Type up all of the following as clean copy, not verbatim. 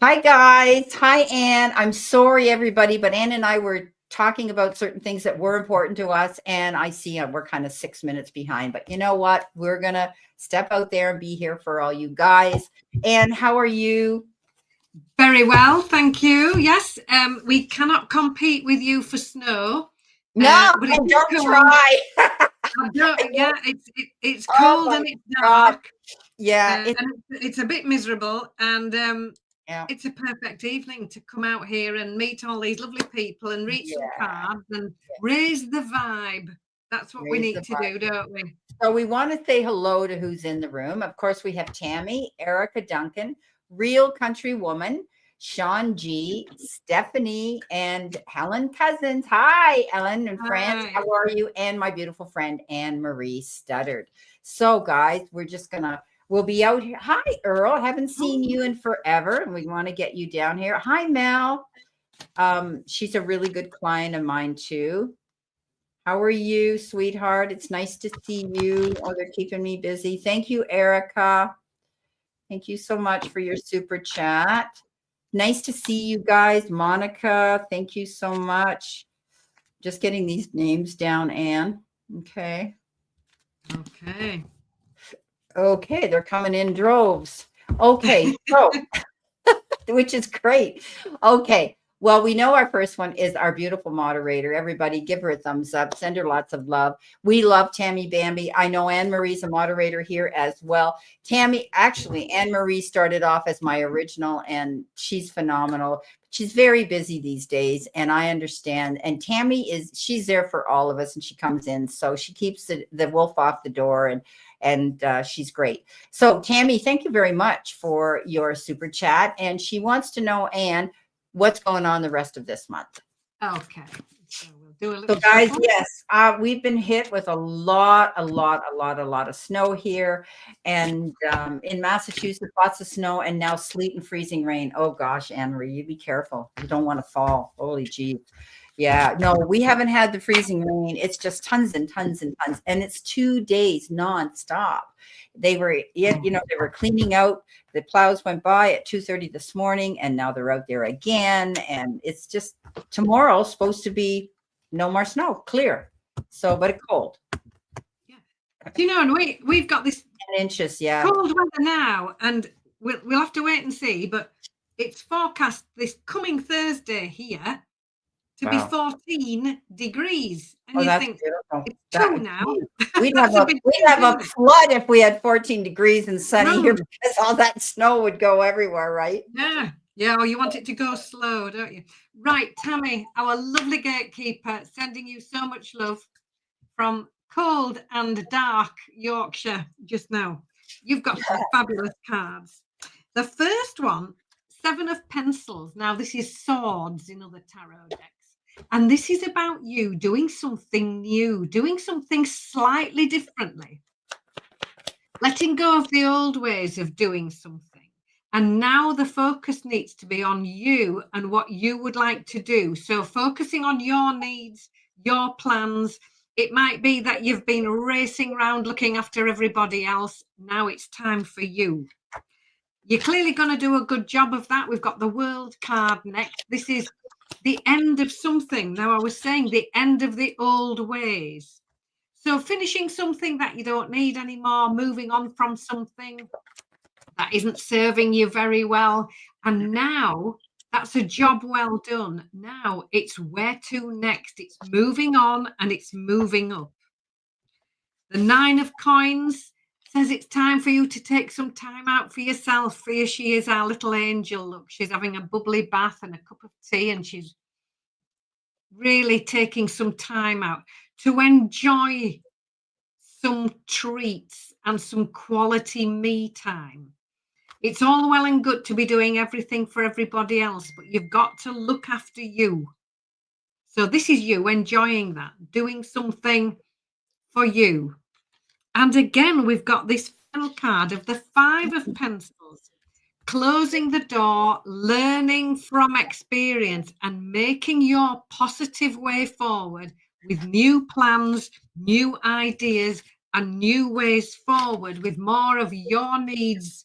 Hi, guys. Hi, Anne. I'm sorry, everybody, but Anne and I were talking about certain things that were important to us, and I see we're kind of 6 minutes behind. But you know what? We're going to step out there and be here for all you guys. Anne, how are you? Very well, thank you. Yes, we cannot compete with you for snow, No, but it and is don't cold. try. I don't, yeah, it's Oh cold my and it's God. dark, Yeah, it's and it's a bit miserable. And yeah, it's a perfect evening to come out here and meet all these lovely people and read some yeah. cards and raise the vibe. That's what we Raise the need to bar. do, don't we? So we want to say hello to who's in the room. Of course, we have Tammy, Erica Duncan, Real Country Woman, Sean G, Stephanie, and Helen Cousins. Hi, Ellen and friends. Hi. How are you? And my beautiful friend Anne Marie Studdard. So, guys, we'll be out here. Hi, Earl. Haven't seen you in forever, and we want to get you down here. Hi, Mel. She's a really good client of mine too. How are you, sweetheart? It's nice to see you. Oh, they're keeping me busy. Thank you, Erica. Thank you so much for your super chat. Nice to see you guys. Monica, thank you so much. Just getting these names down, Anne. Okay. Okay. Okay, they're coming in droves. Okay, so which is great. Okay. Well, we know our first one is our beautiful moderator. Everybody give her a thumbs up. Send her lots of love. We love Tammy Bambi. I know Anne Marie's a moderator here as well. Tammy, actually, Anne Marie started off as my original, and she's phenomenal. She's very busy these days, and I understand. And she's there for all of us, and she comes in. So she keeps the wolf off the door, and she's great. So, Tammy, thank you very much for your super chat. And she wants to know, Anne, what's going on the rest of this month. Okay. So we'll do a So, little guys, shuffle. yes, we've been hit with a lot of snow here, and in Massachusetts, lots of snow, and now sleet and freezing rain. Oh gosh, Anne Marie, you be careful. You don't want to fall. Holy gee. Yeah, no, we haven't had the freezing rain. It's just tons and tons and tons, and it's 2 days nonstop. They were cleaning out. The plows went by at 2:30 this morning, and now they're out there again. And it's just tomorrow's supposed to be no more snow, clear. So, but it's cold. Yeah. Do you know, and we've got this 10 inches, yeah. cold weather now, and we'll have to wait and see. But it's forecast this coming Thursday here to be Wow. 14 degrees, and Oh, you that's think beautiful. it's two now. We'd have That's a a bit we'd too, have a isn't it? flood if we had 14 degrees and sunny here No, because all that snow would go everywhere, right? yeah, yeah. Or you want it to go slow, don't you? Right, Tammy, our lovely gatekeeper, sending you so much love from cold and dark Yorkshire just now. You've got some fabulous cards. The first one, Seven of Pencils. Now, this is swords in other tarot decks. And this is about you doing something new, doing something slightly differently, letting go of the old ways of doing something. And now the focus needs to be on you and what you would like to do. So, focusing on your needs, your plans. It might be that you've been racing around looking after everybody else. Now it's time for you. You're clearly going to do a good job of that. We've got the World card next. This is the end of something. Now, I was saying the end of the old ways. So, finishing something that you don't need anymore, moving on from something that isn't serving you very well. And now that's a job well done. Now it's where to next. It's moving on and it's moving up. The Nine of Coins says it's time for you to take some time out for yourself. Here she is, our little angel. Look, she's having a bubbly bath and a cup of tea, and she's really taking some time out to enjoy some treats and some quality me time. It's all well and good to be doing everything for everybody else, but you've got to look after you. So this is you enjoying that, doing something for you. And again, we've got this final card of the Five of Pencils, closing the door, learning from experience, and making your positive way forward with new plans, new ideas, and new ways forward with more of your needs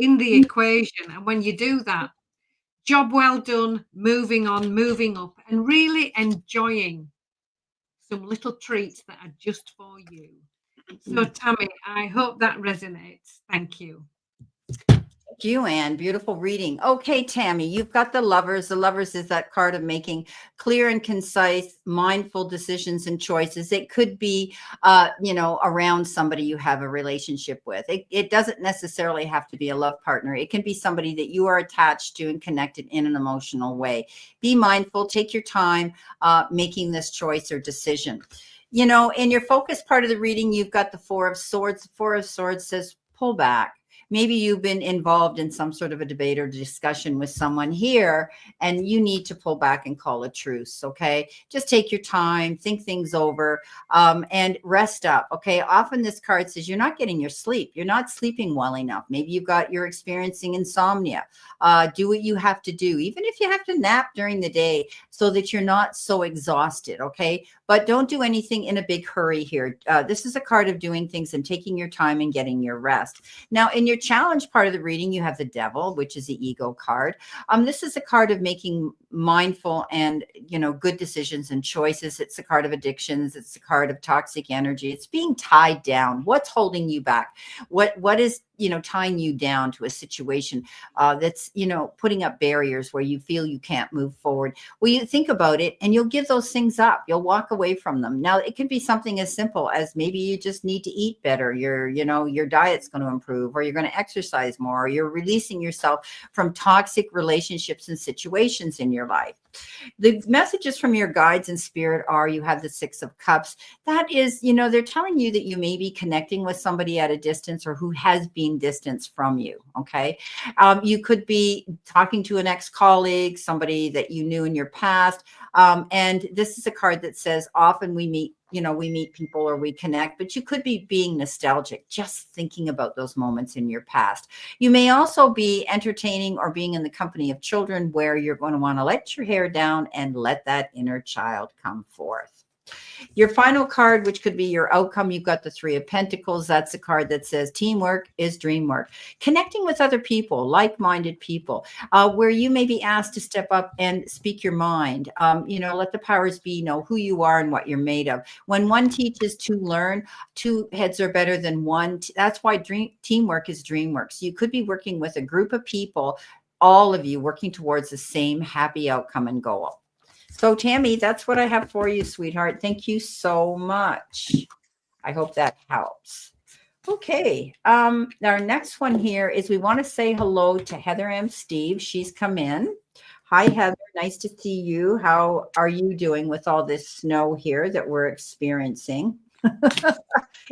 in the equation. And when you do that, job well done, moving on, moving up, and really enjoying some little treats that are just for you. So, Tammy, I hope that resonates. Thank you. Thank you, Anne. Beautiful reading. Okay, Tammy, you've got the Lovers. The Lovers is that card of making clear and concise, mindful decisions and choices. It could be, around somebody you have a relationship with. It doesn't necessarily have to be a love partner. It can be somebody that you are attached to and connected in an emotional way. Be mindful. Take your time making this choice or decision. In your focus part of the reading, you've got the Four of Swords. The Four of Swords says, pull back. Maybe you've been involved in some sort of a debate or discussion with someone here, and you need to pull back and call a truce. Okay. Just take your time, think things over, and rest up. Okay. Often this card says you're not getting your sleep. You're not sleeping well enough. Maybe you're experiencing insomnia. Do what you have to do, even if you have to nap during the day so that you're not so exhausted. Okay. But don't do anything in a big hurry here. This is a card of doing things and taking your time and getting your rest. Now, in your challenge part of the reading, you have the Devil, which is the ego card. This is a card of making mindful and, good decisions and choices. It's a card of addictions. It's a card of toxic energy. It's being tied down. What's holding you back? What is, tying you down to a situation that's, putting up barriers where you feel you can't move forward? Well, you think about it and you'll give those things up. You'll walk away from them. Now, it can be something as simple as maybe you just need to eat better. Your diet's going to improve, or you're going to exercise more, or you're releasing yourself from toxic relationships and situations in your life. The messages from your guides and spirit are, you have the Six of Cups. That is, they're telling you that you may be connecting with somebody at a distance or who has been distanced from you. Okay. You could be talking to an ex-colleague, somebody that you knew in your past. And this is a card that says often we meet people or we connect, but you could be being nostalgic, just thinking about those moments in your past. You may also be entertaining or being in the company of children where you're going to want to let your hair down and let that inner child come forth. Your final card, which could be your outcome, you've got the Three of Pentacles. That's a card that says teamwork is dream work. Connecting with other people, like-minded people, where you may be asked to step up and speak your mind. Let the powers be know who you are and what you're made of. When one teaches to learn, two heads are better than one. That's why teamwork is dream work. So you could be working with a group of people, all of you working towards the same happy outcome and goal. So, Tammy, that's what I have for you, sweetheart. Thank you so much. I hope that helps. Okay. Our next one here is we want to say hello to Heather M. Steve. She's come in. Hi, Heather. Nice to see you. How are you doing with all this snow here that we're experiencing?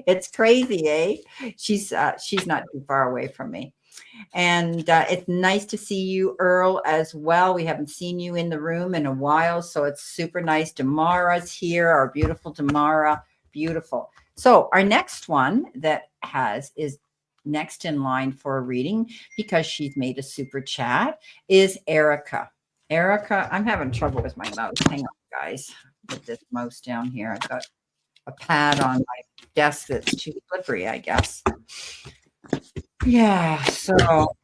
It's crazy, eh? She's not too far away from me. And it's nice to see you, Earl, as well. We haven't seen you in the room in a while, so it's super nice. Damara's here, our beautiful Damara. Beautiful. So our next one is next in line for a reading because she's made a super chat is Erica. Erica, I'm having trouble with my mouse. Hang on, guys. Put this mouse down here. I've got a pad on my desk that's too slippery, I guess. Yeah, so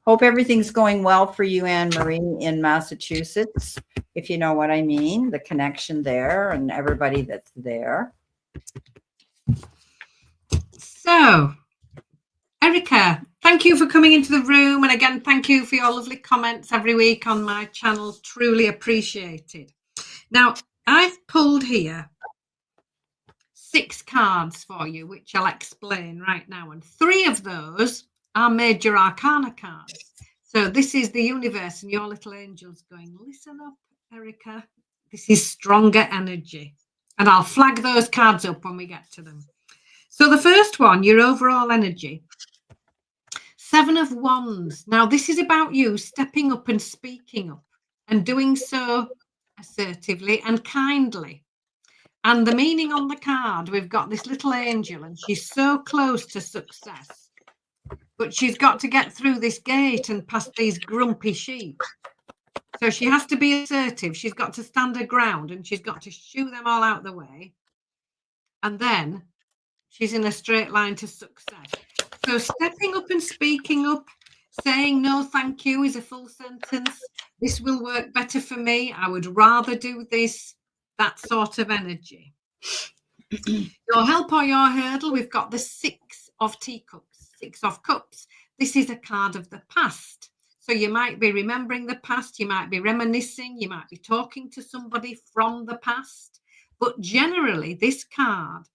hope everything's going well for you, Anne Marie, in Massachusetts, if you know what I mean, the connection there and everybody that's there. So, Erica, thank you for coming into the room. And again, thank you for your lovely comments every week on my channel. Truly appreciated. Now, I've pulled here 6 cards for you, which I'll explain right now. And 3 of those are major arcana cards. So this is the universe and your little angels going, listen up, Erica. This is stronger energy. And I'll flag those cards up when we get to them. So the first one, your overall energy. 7 of Wands. Now, this is about you stepping up and speaking up and doing so assertively and kindly. And the meaning on the card, we've got this little angel and she's so close to success, but she's got to get through this gate and past these grumpy sheep. So she has to be assertive. She's got to stand her ground and she's got to shoo them all out the way. And then she's in a straight line to success. So stepping up and speaking up, Saying no thank you is a full sentence. This will work better for me. I would rather do this. That sort of energy. Your help or your hurdle, we've got the 6 of teacups, 6 of cups. This is a card of the past. So you might be remembering the past, you might be reminiscing, you might be talking to somebody from the past. But generally, this card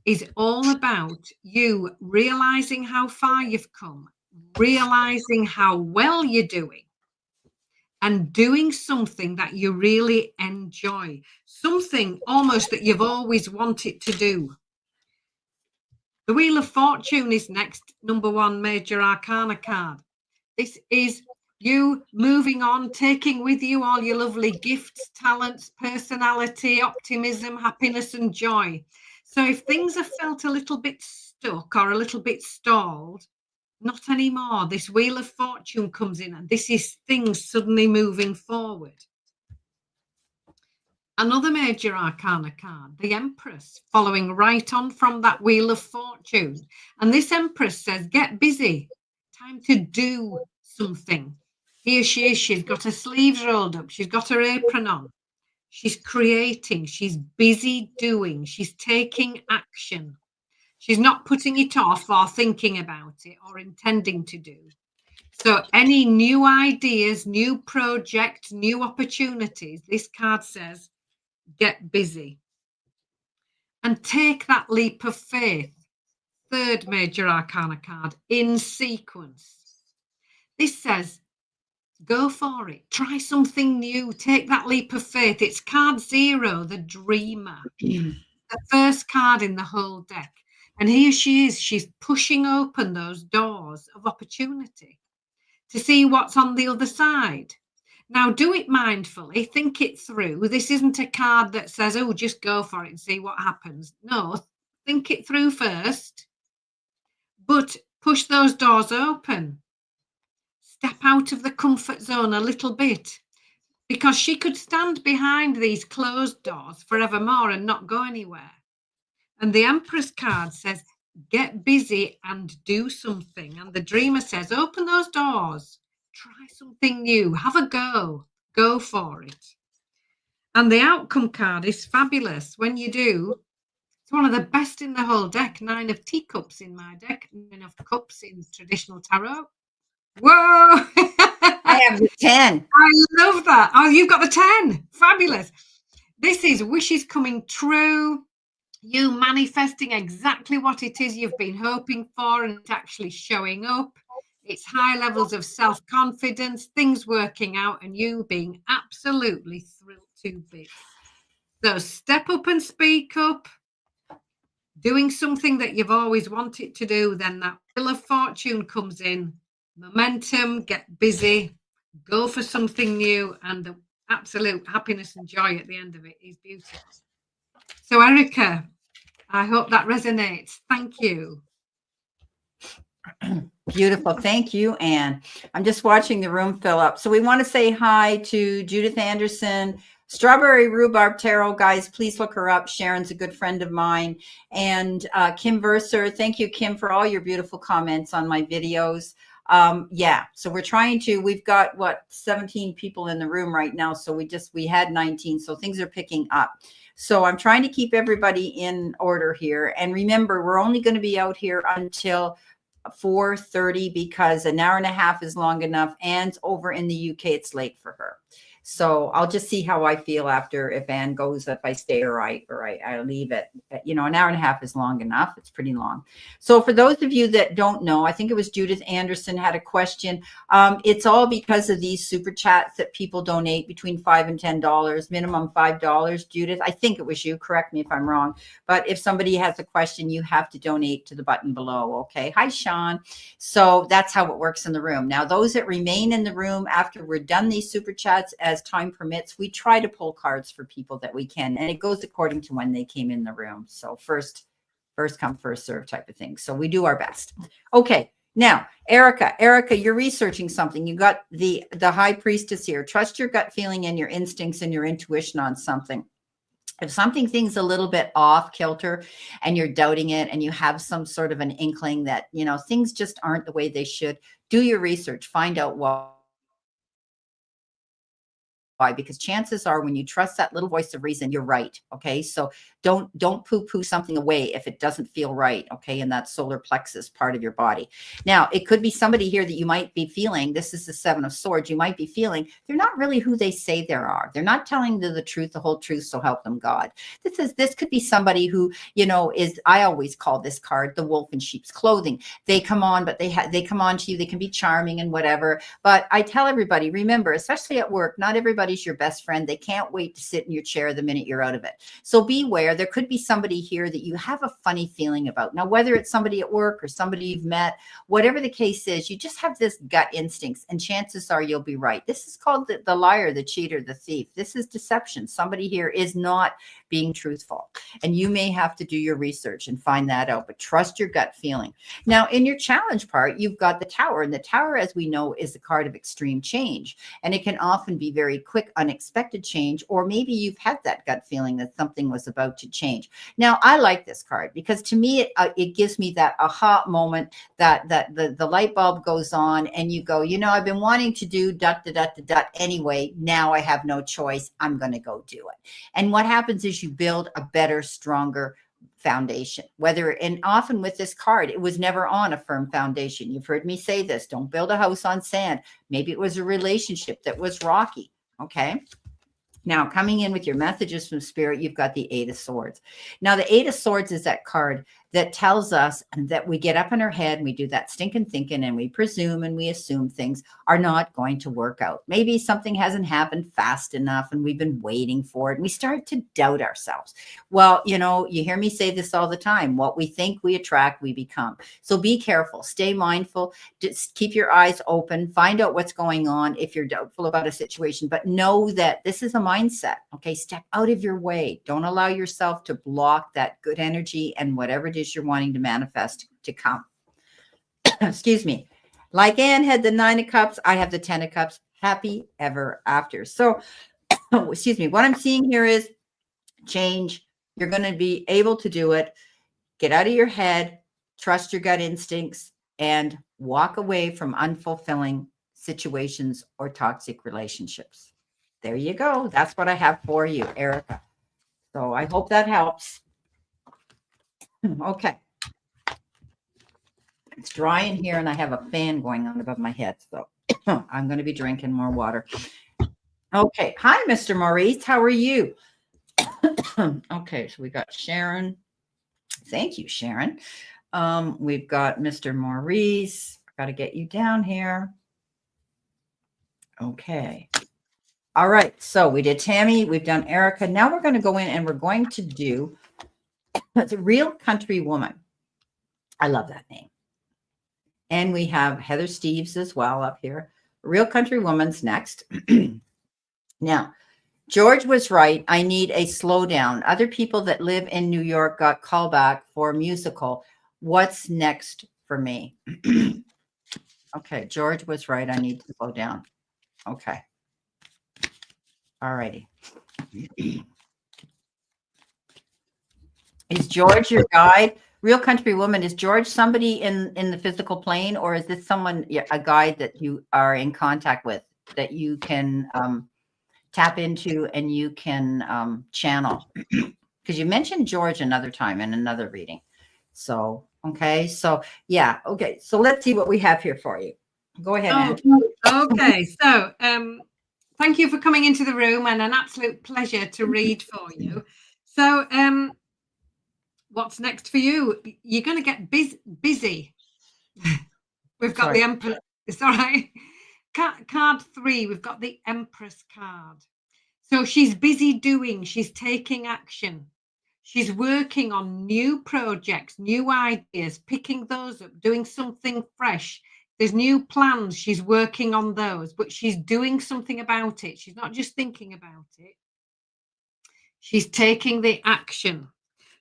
is all about you realizing how far you've come, realizing how well you're doing, and doing something that you really enjoy, something almost that you've always wanted to do. The Wheel of Fortune is next, number 1 major arcana card. This is you moving on, taking with you all your lovely gifts, talents, personality, optimism, happiness, and joy. So if things have felt a little bit stuck or a little bit stalled, not anymore. This Wheel of Fortune comes in, and this is things suddenly moving forward. Another major arcana card, the Empress, following right on from that Wheel of Fortune. And this Empress says, get busy, time to do something. Here she is, she's got her sleeves rolled up, she's got her apron on, she's creating, she's busy doing, she's taking action. She's not putting it off or thinking about it or intending to do. So any new ideas, new projects, new opportunities, this card says, get busy and take that leap of faith. Third major arcana card, in sequence. This says, go for it. Try something new. Take that leap of faith. It's card 0, the dreamer. The first card in the whole deck. And here she is. She's pushing open those doors of opportunity to see what's on the other side. Now, do it mindfully, think it through. This isn't a card that says, oh, just go for it and see what happens. No, think it through first, but push those doors open. Step out of the comfort zone a little bit, because she could stand behind these closed doors forevermore and not go anywhere. And the Empress card says, get busy and do something. And the Dreamer says, open those doors. Try something new. Have a go. Go for it. And the outcome card is fabulous. When you do, it's one of the best in the whole deck. 9 of teacups in my deck. 9 of cups in traditional tarot. Whoa! I have the 10. I love that. Oh, you've got the 10. Fabulous. This is wishes coming true. You manifesting exactly what it is you've been hoping for, and it's actually showing up. It's high levels of self-confidence, things working out, and you being absolutely thrilled to bits. So step up and speak up, doing something that you've always wanted to do. Then that Wheel of Fortune comes in, momentum, get busy, go for something new, and the absolute happiness and joy at the end of it is beautiful. So Erica, I hope that resonates. Thank you. Beautiful. Thank you, Anne. I'm just watching the room fill up. So we want to say hi to Judith Anderson, Strawberry Rhubarb Tarot. Guys, please look her up. Sharon's a good friend of mine. And Kim Verser. Thank you, Kim, for all your beautiful comments on my videos. Yeah, so we've got what, 17 people in the room right now. So we had 19. So things are picking up. So I'm trying to keep everybody in order here. And remember, we're only going to be out here until 4:30 because an hour and a half is long enough. Anne's over in the UK. It's late for her. So I'll just see how I feel after, if Anne goes, if I stay or I leave it. You know, an hour and a half is long enough. It's pretty long. So for those of you that don't know, I think it was Judith Anderson had a question. It's all because of these super chats that people donate between $5 and $10, minimum $5. Judith, I think it was you. Correct me if I'm wrong. But if somebody has a question, you have to donate to the button below. Okay. Hi, Sean. So that's how it works in the room. Now, those that remain in the room after we're done these super chats, as time permits, we try to pull cards for people that we can, and it goes according to when they came in the room. So first come, first serve type of thing. So we do our best. Okay. Now, Erica, you're researching something. You got the High Priestess here. Trust your gut feeling and your instincts and your intuition on something. If something's a little bit off kilter and you're doubting it and you have some sort of an inkling that, you know, things just aren't the way they should, Do your research, find out why. Why? Because chances are when you trust that little voice of reason, you're right. Okay. So don't poo-poo something away if it doesn't feel right. Okay. In that solar plexus part of your body. Now, it could be somebody here that you might be feeling. This is the Seven of Swords. You might be feeling they're not really who they say they are. They're not telling you the truth, the whole truth. So help them God. This could be somebody who, is, I always call this card the wolf in sheep's clothing. They come on, but they come on to you. They can be charming and whatever. But I tell everybody, remember, especially at work, not everybody's your best friend. They can't wait to sit in your chair the minute you're out of it. So beware. There could be somebody here that you have a funny feeling about. Now, whether it's somebody at work or somebody you've met, whatever the case is, you just have this gut instincts, and chances are you'll be right. This is called the liar, the cheater, the thief. This is deception. Somebody here is not being truthful, and you may have to do your research and find that out, but trust your gut feeling. Now, in your challenge part, you've got the Tower, and the Tower, as we know, is a card of extreme change, and it can often be very quick, unexpected change, or maybe you've had that gut feeling that something was about to change. Now, I like this card because to me, it gives me that aha moment, that the light bulb goes on, and you go, I've been wanting to do dot, dot, dot, dot, dot anyway. Now I have no choice. I'm going to go do it. And what happens is you build a better, stronger foundation. And often with this card, it was never on a firm foundation. You've heard me say this: don't build a house on sand. Maybe it was a relationship that was rocky. Okay. Now, coming in with your messages from Spirit, you've got the Eight of Swords. Now, the Eight of Swords is that card that tells us that we get up in our head and we do that stinking thinking, and we presume and we assume things are not going to work out. Maybe something hasn't happened fast enough and we've been waiting for it, and we start to doubt ourselves. Well, you hear me say this all the time: what we think, we attract, we become. So be careful, stay mindful, just keep your eyes open, find out what's going on if you're doubtful about a situation, but know that this is a mindset. Okay. Step out of your way. Don't allow yourself to block that good energy and whatever it is you're wanting to manifest to come. Excuse me. Like Anne had the Nine of Cups, I have the Ten of Cups. Happy ever after. So, excuse me. What I'm seeing here is change. You're going to be able to do it. Get out of your head, trust your gut instincts, and walk away from unfulfilling situations or toxic relationships. There you go. That's what I have for you, Erica. So I hope that helps. Okay. It's dry in here, and I have a fan going on above my head. So I'm going to be drinking more water. Okay. Hi, Mr. Maurice. How are you? Okay. So we got Sharon. Thank you, Sharon. We've got Mr. Maurice. Got to get you down here. Okay. All right. So we did Tammy. We've done Erica. Now we're going to go in and we're going to do the Real Country Woman. I love that name. And we have Heather Steves as well up here. Real Country Woman's next. Now, George was right. I need a slowdown. Other people that live in New York got callback for musical. What's next for me? Okay, George was right. I need to slow down. Okay. All righty. Is George your guide? Real Country Woman, is George somebody in the physical plane, or is this someone, a guide that you are in contact with, that you can tap into and you can channel? Because you mentioned George another time in another reading. So, okay. So, yeah. Okay. So let's see what we have here for you. Go ahead, Anne. Okay. So, thank you for coming into the room, and an absolute pleasure to read for you. So, what's next for you? You're going to get busy. We've got the Emperor. It's all right. Card 3, we've got the Empress card. So she's busy doing, she's taking action. She's working on new projects, new ideas, picking those up, doing something fresh. There's new plans. She's working on those, but she's doing something about it. She's not just thinking about it. She's taking the action.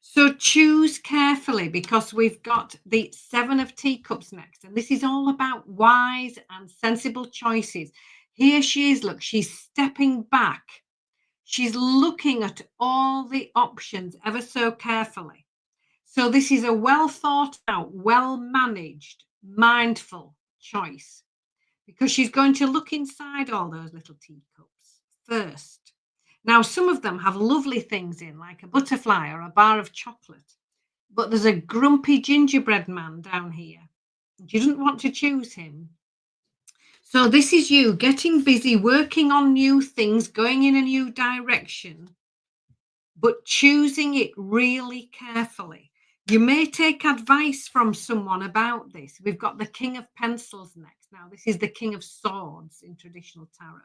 So choose carefully, because we've got the Seven of Teacups next. And this is all about wise and sensible choices. Here she is. Look, she's stepping back. She's looking at all the options ever so carefully. So this is a well thought out, well managed, mindful choice, because she's going to look inside all those little teacups first. Now, some of them have lovely things in, like a butterfly or a bar of chocolate, but there's a grumpy gingerbread man down here. She doesn't want to choose him. So this is you getting busy, working on new things, going in a new direction, but choosing it really carefully. You may take advice from someone about this. We've got the King of Pencils next. Now, this is the King of Swords in traditional tarot.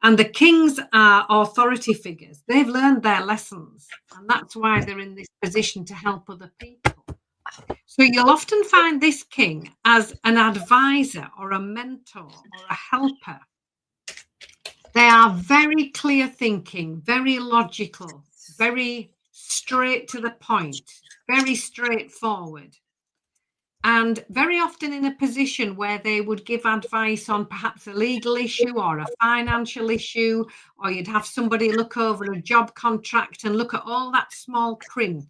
And the kings are authority figures. They've learned their lessons, and that's why they're in this position to help other people. So you'll often find this king as an advisor or a mentor or a helper. They are very clear thinking, very logical, very straight to the point, very straightforward, and very often in a position where they would give advice on perhaps a legal issue or a financial issue, or you'd have somebody look over a job contract and look at all that small print,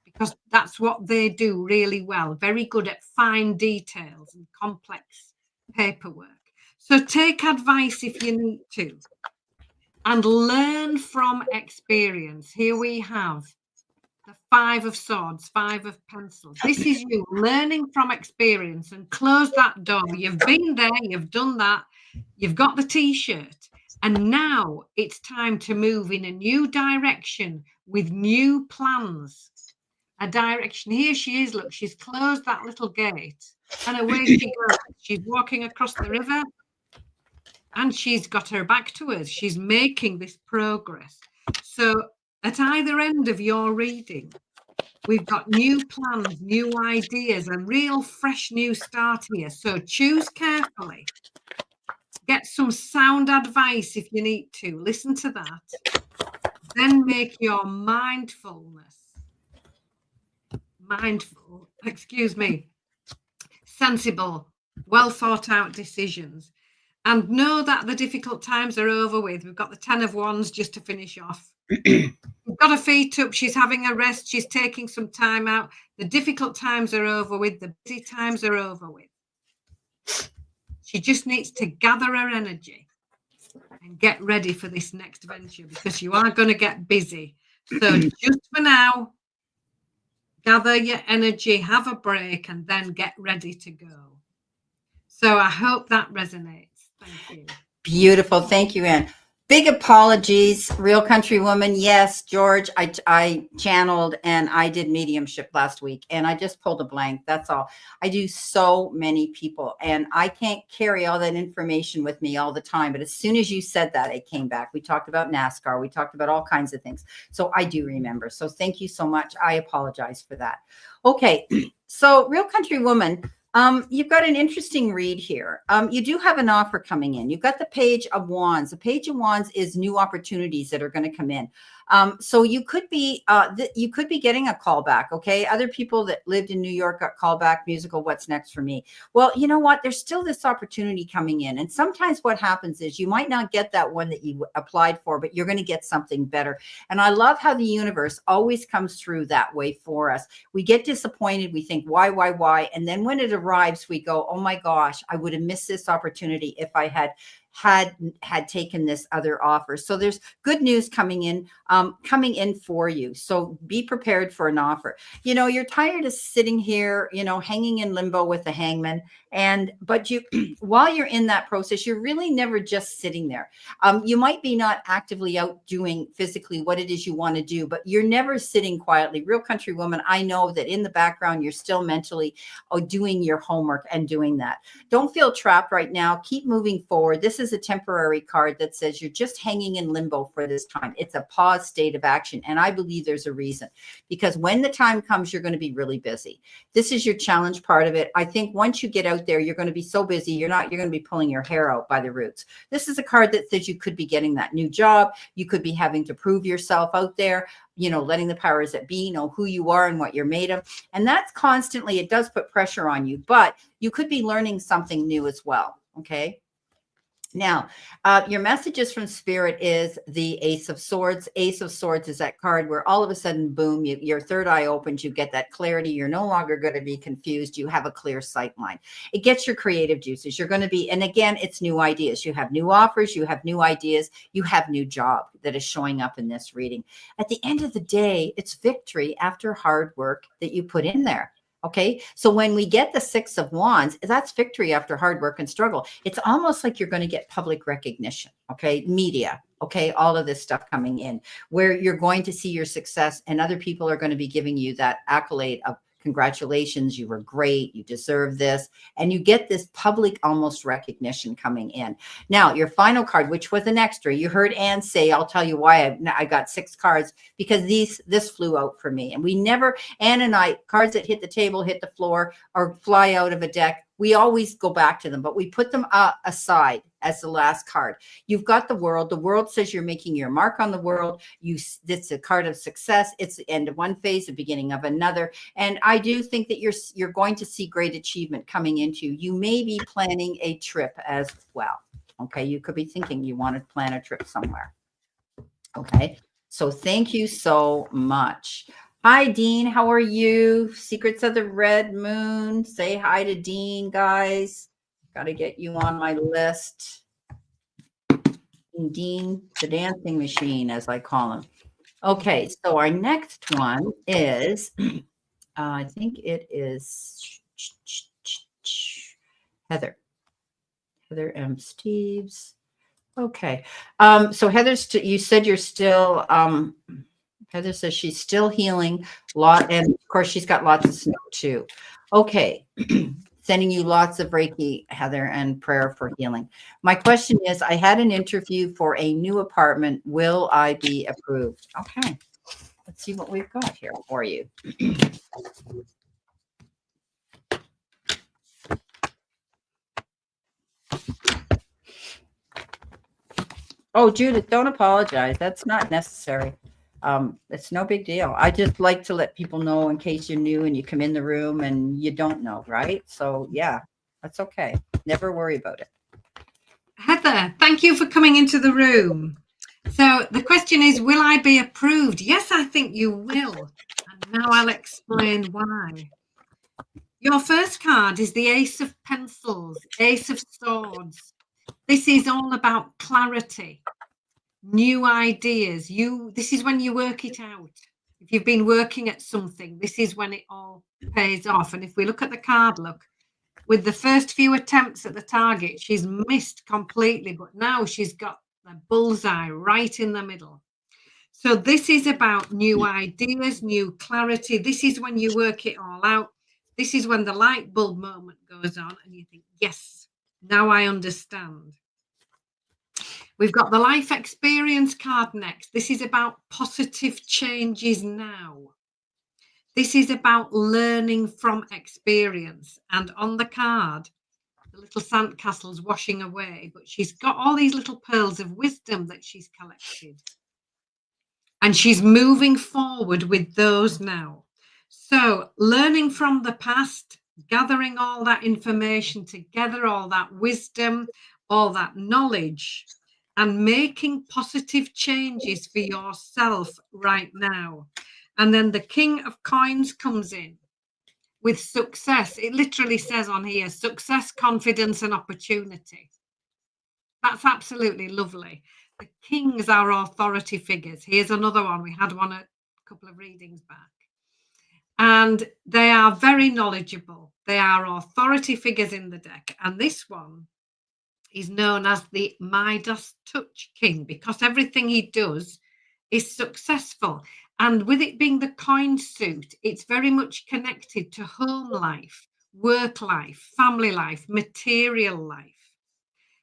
because that's what they do really well, very good at fine details and complex paperwork. So take advice if you need to, and learn from experience. Here we have the Five of Swords, Five of Pencils. This is you learning from experience, and close that door. You've been there, you've done that, you've got the t-shirt, and now it's time to move in a new direction with new plans. A direction. Here she is, look, she's closed that little gate and away she goes. She's walking across the river and she's got her back to us. She's making this progress. So at either end of your reading, we've got new plans, new ideas, a real fresh new start here. So choose carefully. Get some sound advice if you need to. Listen to that. Then make your sensible, well thought out decisions, and know that the difficult times are over with. We've got the 10 of Wands just to finish off. We've got her feet up. She's having a rest. She's taking some time out. The difficult times are over with. The busy times are over with. She just needs to gather her energy and get ready for this next venture, because you are going to get busy. So just for now, gather your energy, have a break, and then get ready to go. So I hope that resonates. Thank you. Beautiful. Thank you, Anne. Big apologies, Real Country Woman. Yes, George, I channeled and I did mediumship last week and I just pulled a blank. That's all. I do so many people and I can't carry all that information with me all the time. But as soon as you said that, it came back. We talked about NASCAR. We talked about all kinds of things. So I do remember. So thank you so much. I apologize for that. Okay. So Real Country Woman, you've got an interesting read here. You do have an offer coming in. You've got the Page of Wands. The Page of Wands is new opportunities that are going to come in. So you could be getting a call back. Okay. Other people that lived in New York got call back musical. What's next for me? Well, you know what? There's still this opportunity coming in. And sometimes what happens is you might not get that one that you applied for, but you're going to get something better. And I love how the universe always comes through that way for us. We get disappointed. We think, why? And then when it arrives, we go, oh my gosh, I would have missed this opportunity if I had taken this other offer. So there's good news coming in for you. So be prepared for an offer. You know, you're tired of sitting here, you know, hanging in limbo with the hangman. But you, while you're in that process, you're really never just sitting there. You might be not actively out doing physically what it is you want to do, but you're never sitting quietly. Real Country Woman, I know that in the background, you're still mentally doing your homework and doing that. Don't feel trapped right now. Keep moving forward. This is a temporary card that says you're just hanging in limbo for this time. It's a pause state of action. And I believe there's a reason, because when the time comes, you're going to be really busy. This is your challenge part of it. I think once you get out there, you're going to be so busy. You're going to be pulling your hair out by the roots. This is a card that says you could be getting that new job. You could be having to prove yourself out there, you know, letting the powers that be know who you are and what you're made of. And that's constantly, it does put pressure on you, but you could be learning something new as well. Okay. Now, your messages from Spirit is the Ace of Swords. Ace of Swords is that card where all of a sudden, boom, your third eye opens, you get that clarity. You're no longer going to be confused. You have a clear sight line. It gets your creative juices. You're going to be, and again, it's new ideas. You have new offers. You have new ideas. You have new job that is showing up in this reading. At the end of the day, it's victory after hard work that you put in there. Okay. So when we get the Six of Wands, that's victory after hard work and struggle. It's almost like you're going to get public recognition. Okay. Media. Okay. All of this stuff coming in where you're going to see your success and other people are going to be giving you that accolade of congratulations. You were great. You deserve this. And you get this public almost recognition coming in. Now, your final card, which was an extra, you heard Anne say, I'll tell you why I got 6 cards because this flew out for me. And we never, Anne and I, cards that hit the table, hit the floor or fly out of a deck, we always go back to them, but we put them aside as the last card. You've got the world. The world says you're making your mark on the world. It's a card of success. It's the end of one phase, the beginning of another. And I do think that you're going to see great achievement coming into you. You may be planning a trip as well. Okay. You could be thinking you want to plan a trip somewhere. Okay. So thank you so much. Hi, Dean. How are you? Secrets of the Red Moon. Say hi to Dean, guys. Got to get you on my list. Dean, the dancing machine, as I call him. Okay, so our next one is, I think it is Heather. Heather M. Steves. Okay. So Heather, you said you're still... Heather says she's still healing a lot. And of course, she's got lots of snow too. Okay. Sending you lots of Reiki, Heather, and prayer for healing. My question is, I had an interview for a new apartment. Will I be approved? Okay. Let's see what we've got here for you. Oh, Judith, don't apologize. That's not necessary. It's no big deal. I just like to let people know in case you're new and you come in the room and you don't know, right? So yeah, that's okay. Never worry about it. Heather, thank you for coming into the room. So the question is, will I be approved? Yes, I think you will. And now I'll explain why. Your first card is the Ace of Pencils, Ace of Swords. This is all about clarity. New ideas. This is when you work it out. If you've been working at something, this is when it all pays off. And if we look at the card, look, with the first few attempts at the target, she's missed completely, but now she's got the bullseye right in the middle. So this is about new ideas, new clarity. This is when you work it all out. This is when the light bulb moment goes on and you think, yes, now I understand. We've got the life experience card next. This is about positive changes now. This is about learning from experience. And on the card, the little sandcastle's washing away, but she's got all these little pearls of wisdom that she's collected. And she's moving forward with those now. So learning from the past, gathering all that information together, all that wisdom, all that knowledge, and making positive changes for yourself right now. And then the King of Coins comes in with success. It literally says on here, success, confidence, and opportunity. That's absolutely lovely. The kings are authority figures. Here's another one. We had one a couple of readings back. And they are very knowledgeable. They are authority figures in the deck. And this one is known as the Midas Touch King because everything he does is successful. And with it being the coin suit, it's very much connected to home life, work life, family life, material life.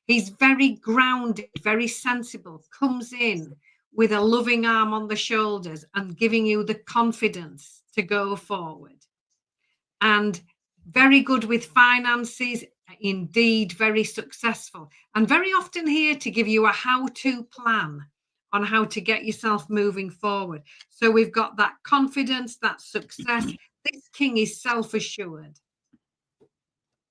He's very grounded, very sensible, comes in with a loving arm on the shoulders and giving you the confidence to go forward. And very good with finances, indeed very successful, and very often here to give you a how-to plan on how to get yourself moving forward. So we've got that confidence, that success. This king is self-assured.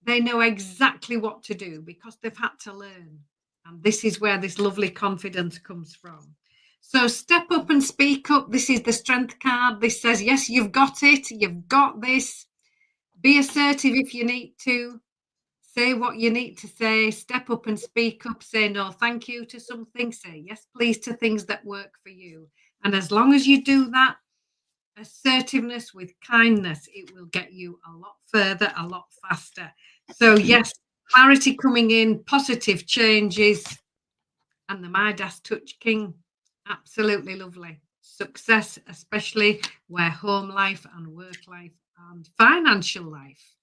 They know exactly what to do because they've had to learn. And this is where this lovely confidence comes from. So step up and speak up. This is the strength card. This says, yes, you've got it. You've got this. Be assertive if you need to. Say what you need to say. Step up and speak up. Say no, thank you to something. Say yes, please to things that work for you. And as long as you do that, assertiveness with kindness, it will get you a lot further, a lot faster. So yes, clarity coming in, positive changes, and the Midas Touch King, absolutely lovely. Success, especially where home life and work life and financial life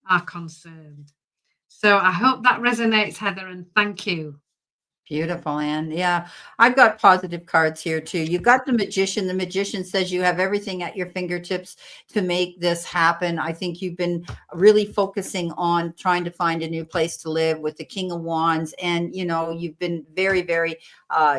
are concerned. So I hope that resonates, Heather, and thank you. Beautiful, Anne. Yeah, I've got positive cards here too. You've got the magician. The magician says you have everything at your fingertips to make this happen. I think you've been really focusing on trying to find a new place to live with the King of Wands. And, you know, you've been very, very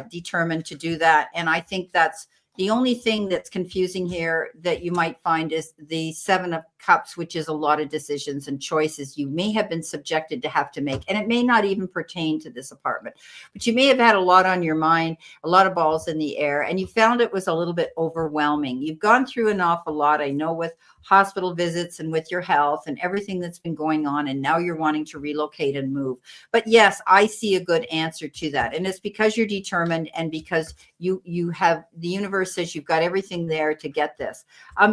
determined to do that. And I think that's the only thing that's confusing here that you might find is the Seven of Cups, which is a lot of decisions and choices you may have been subjected to have to make. And it may not even pertain to this apartment, but you may have had a lot on your mind, a lot of balls in the air, and you found it was a little bit overwhelming. You've gone through an awful lot, I know, with hospital visits and with your health and everything that's been going on. And now you're wanting to relocate and move. But yes, I see a good answer to that. And it's because you're determined and because you have, the universe says you've got everything there to get this.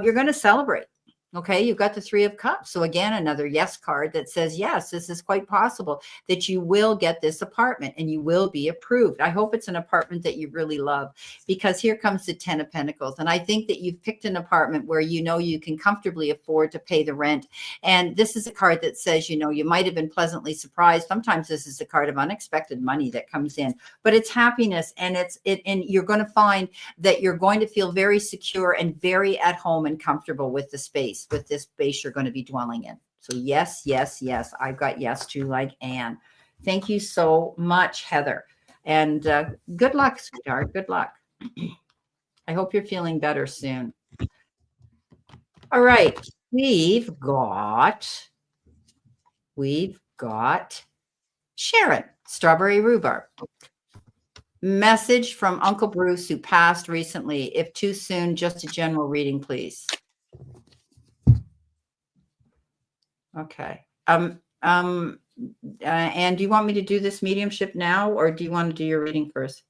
You're going to celebrate. Okay, you've got the Three of Cups. So again, another yes card that says, yes, this is quite possible that you will get this apartment and you will be approved. I hope it's an apartment that you really love, because here comes the 10 of Pentacles. And I think that you've picked an apartment where you know you can comfortably afford to pay the rent. And this is a card that says, you know, you might have been pleasantly surprised. Sometimes this is a card of unexpected money that comes in, but it's happiness. And and you're going to find that you're going to feel very secure and very at home and comfortable with the space. With this space you're going to be dwelling in. So yes, yes, yes. I've got yes too, like Anne. Thank you so much, Heather. And good luck, sweetheart. Good luck. I hope you're feeling better soon. All right. We've got Sharon, Strawberry Rhubarb. Message from Uncle Bruce, who passed recently. If too soon, just a general reading, please. Okay. And do you want me to do this mediumship now, or do you want to do your reading first?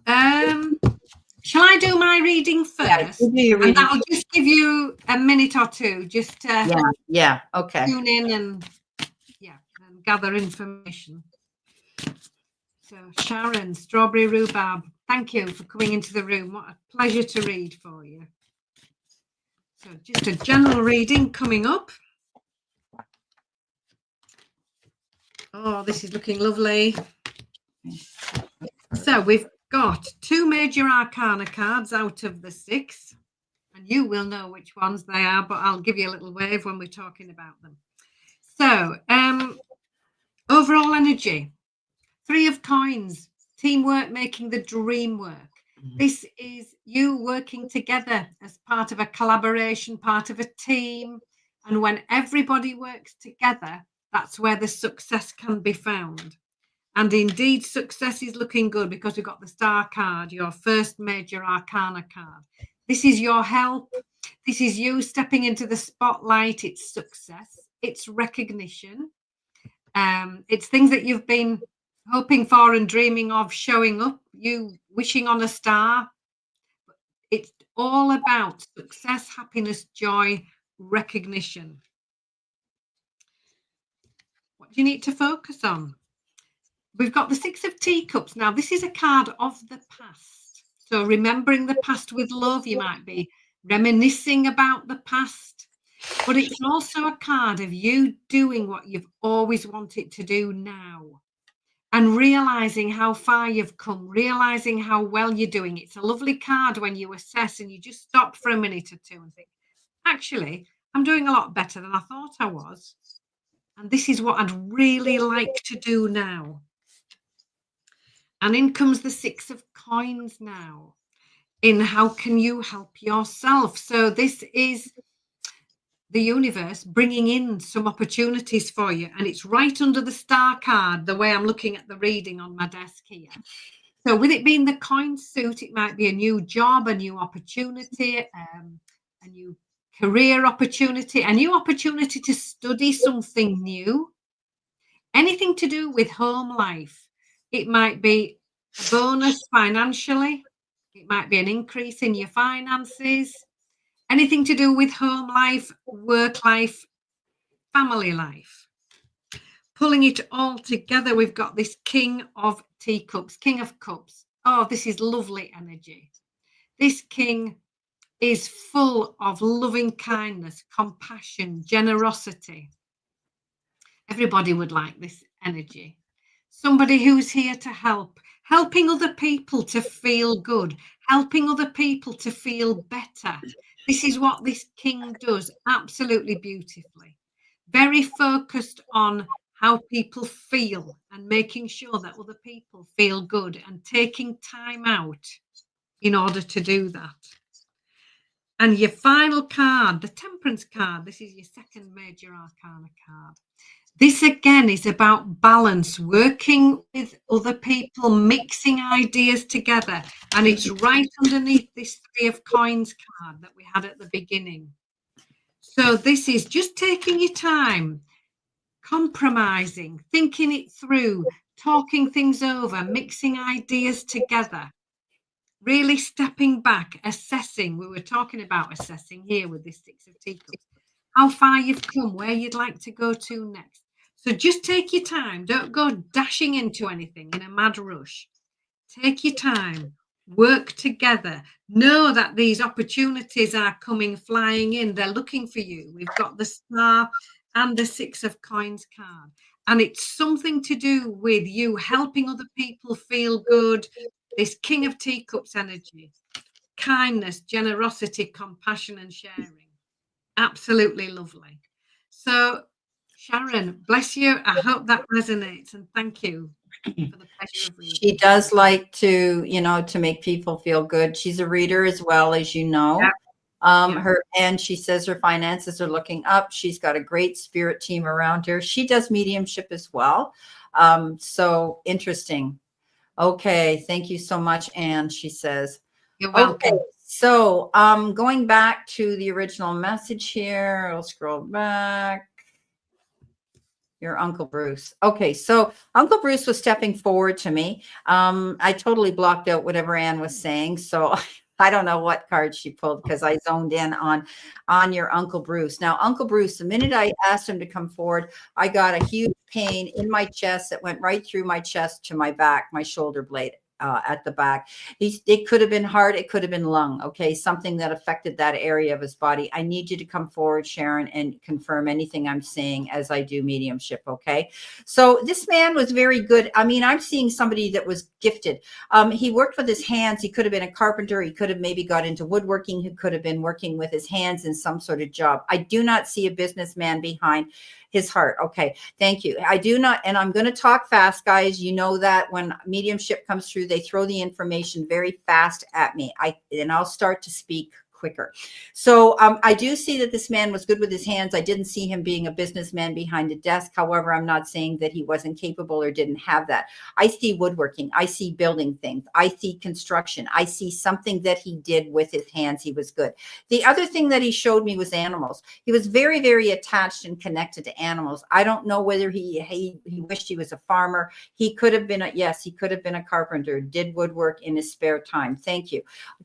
Shall I do my reading first? Yeah, do your reading. And that'll just give you a minute or two just to okay. Tune in and gather information. So Sharon, Strawberry Rhubarb, thank you for coming into the room. What a pleasure to read for you. So just a general reading coming up. Oh, this is looking lovely. So we've got 2 major arcana cards out of the 6. And you will know which ones they are, but I'll give you a little wave when we're talking about them. So overall energy, 3 of Coins, teamwork making the dream work. This is you working together as part of a collaboration, part of a team. And when everybody works together, that's where the success can be found. And indeed, success is looking good because we've got the Star card, your first major arcana card. This is your help. This is you stepping into the spotlight. It's success. It's recognition. It's things that you've been hoping for and dreaming of showing up, you wishing on a star. It's all about success, happiness, joy, recognition. What do you need to focus on? We've got the 6 of Teacups. Now, this is a card of the past. So remembering the past with love, you might be reminiscing about the past. But it's also a card of you doing what you've always wanted to do now. And realizing how far you've come, realizing how well you're doing. It's a lovely card when you assess and you just stop for a minute or two and think, actually, I'm doing a lot better than I thought I was. And this is what I'd really like to do now. And in comes the 6 of Coins now. In how can you help yourself? So this is the universe bringing in some opportunities for you. And it's right under the star card, the way I'm looking at the reading on my desk here. So with it being the coin suit, it might be a new job, a new opportunity, a new career opportunity, a new opportunity to study something new, anything to do with home life. It might be a bonus financially. It might be an increase in your finances, anything to do with home life, work life, family life. Pulling it all together, we've got this King of Teacups, King of Cups. Oh, this is lovely energy. This king is full of loving kindness, compassion, generosity. Everybody would like this energy. Somebody who's here to help, helping other people to feel good, helping other people to feel better. This is what this king does absolutely beautifully. Very focused on how people feel and making sure that other people feel good and taking time out in order to do that. And your final card, the Temperance card, this is your second major arcana card. This again is about balance, working with other people, mixing ideas together. And it's right underneath this Three of Coins card that we had at the beginning. So this is just taking your time, compromising, thinking it through, talking things over, mixing ideas together, really stepping back, assessing. We were talking about assessing here with this Six of Teacups, how far you've come, where you'd like to go to next. So just take your time. Don't go dashing into anything in a mad rush. Take your time. Work together. Know that these opportunities are coming flying in. They're looking for you. We've got the Star and the Six of Coins card. And it's something to do with you helping other people feel good. This King of Teacups energy. Kindness, generosity, compassion, and sharing. Absolutely lovely. So, Sharon, bless you. I hope that resonates. And thank you for the pleasure of reading. She does like to, to make people feel good. She's a reader as well, as you know. Yeah. And she says her finances are looking up. She's got a great spirit team around her. She does mediumship as well. So interesting. Okay, thank you so much, Anne, she says. You're welcome. Okay, so going back to the original message here, I'll scroll back. Your Uncle Bruce. Okay, so Uncle Bruce was stepping forward to me. I totally blocked out whatever Anne was saying, so I don't know what card she pulled because I zoned in on your Uncle Bruce. Now, Uncle Bruce, the minute I asked him to come forward, I got a huge pain in my chest that went right through my chest to my back, my shoulder blade. At the back. It could have been heart. It could have been lung. Okay. Something that affected that area of his body. I need you to come forward, Sharon, and confirm anything I'm saying as I do mediumship. Okay. So this man was very good. I mean, I'm seeing somebody that was gifted. He worked with his hands. He could have been a carpenter. He could have maybe got into woodworking. He could have been working with his hands in some sort of job. I do not see a businessman behind his heart. Okay. Thank you. I do not. And I'm going to talk fast, guys. You know that when mediumship comes through, they throw the information very fast at me. And I'll start to speak quicker. So I do see that this man was good with his hands. I didn't see him being a businessman behind a desk. However, I'm not saying that he wasn't capable or didn't have that. I see woodworking. I see building things. I see construction. I see something that he did with his hands. He was good. The other thing that he showed me was animals. He was very, very attached and connected to animals. I don't know whether he wished he was a farmer. He could have been he could have been a carpenter, did woodwork in his spare time. Thank you.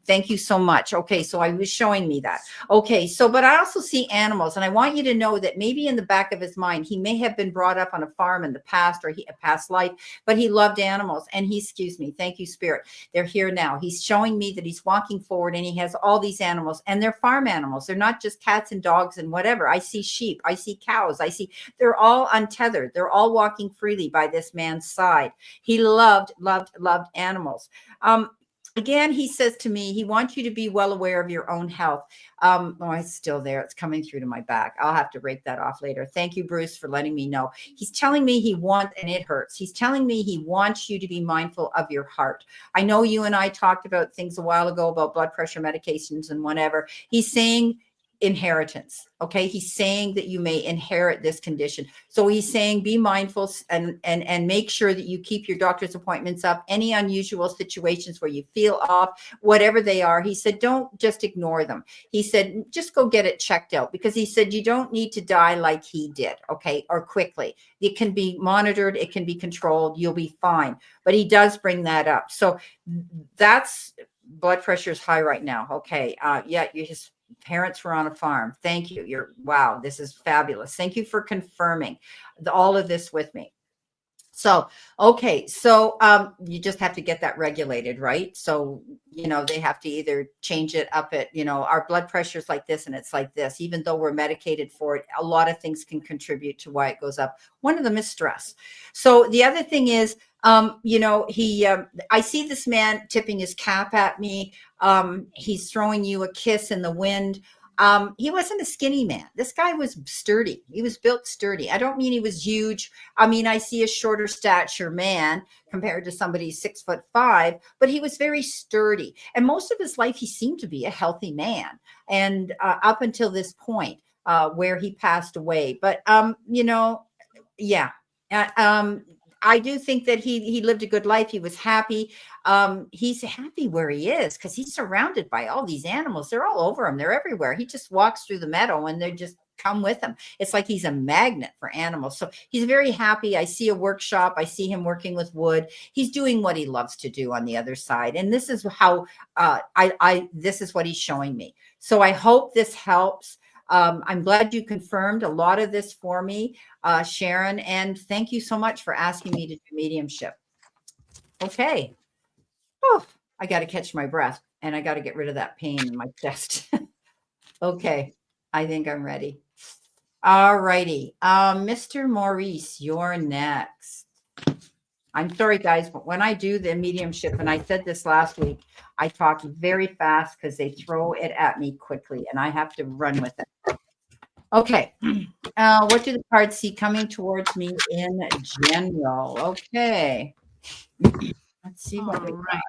Thank you so much. Okay, so I was showing me that. Okay, so but I also see animals, and I want you to know that maybe in the back of his mind, he may have been brought up on a farm in the past or a past life, but he loved animals. And excuse me, thank you, Spirit. They're here now. He's showing me that he's walking forward and he has all these animals, and they're farm animals. They're not just cats and dogs and whatever. I see sheep. I see cows. They're all untethered. They're all walking freely by this man's side. He loved animals. Again, he says to me, he wants you to be well aware of your own health. Oh, it's still there. It's coming through to my back. I'll have to rake that off later. Thank you, Bruce, for letting me know. He's telling me and it hurts. He's telling me he wants you to be mindful of your heart. I know you and I talked about things a while ago about blood pressure medications and whatever. He's saying inheritance. Okay. He's saying that you may inherit this condition. So he's saying be mindful and make sure that you keep your doctor's appointments up. Any unusual situations where you feel off, whatever they are, he said, don't just ignore them. He said, just go get it checked out, because he said, you don't need to die like he did. Okay. Or quickly. It can be monitored. It can be controlled. You'll be fine. But he does bring that up. So that's, blood pressure is high right now. Okay. Yeah. His parents were on a farm. Thank you. Wow. This is fabulous. Thank you for confirming all of this with me. So, okay. So, you just have to get that regulated, right? So, they have to either change it up at, our blood pressure is like this and it's like this, even though we're medicated for it, a lot of things can contribute to why it goes up. One of them is stress. So the other thing is, I see this man tipping his cap at me. He's throwing you a kiss in the wind. He wasn't a skinny man. This guy was sturdy. He was built sturdy. I don't mean he was huge. I mean, I see a shorter stature man compared to somebody 6'5", but he was very sturdy. And most of his life, he seemed to be a healthy man. And up until this point, where he passed away. But, yeah. I do think that he lived a good life. He was happy. He's happy where he is because he's surrounded by all these animals. They're all over him. They're everywhere. He just walks through the meadow and they just come with him. It's like he's a magnet for animals. So he's very happy. I see a workshop. I see him working with wood. He's doing what he loves to do on the other side. And this is how this is what he's showing me. So I hope this helps. I'm glad you confirmed a lot of this for me, Sharon, and thank you so much for asking me to do mediumship. Okay. Oh, I got to catch my breath and I got to get rid of that pain in my chest. Okay. I think I'm ready. All righty. Mr. Maurice, you're next. I'm sorry, guys, but when I do the mediumship, and I said this last week, I talk very fast because they throw it at me quickly and I have to run with it. Okay. What do the cards see coming towards me in general? Okay. Let's see what we got.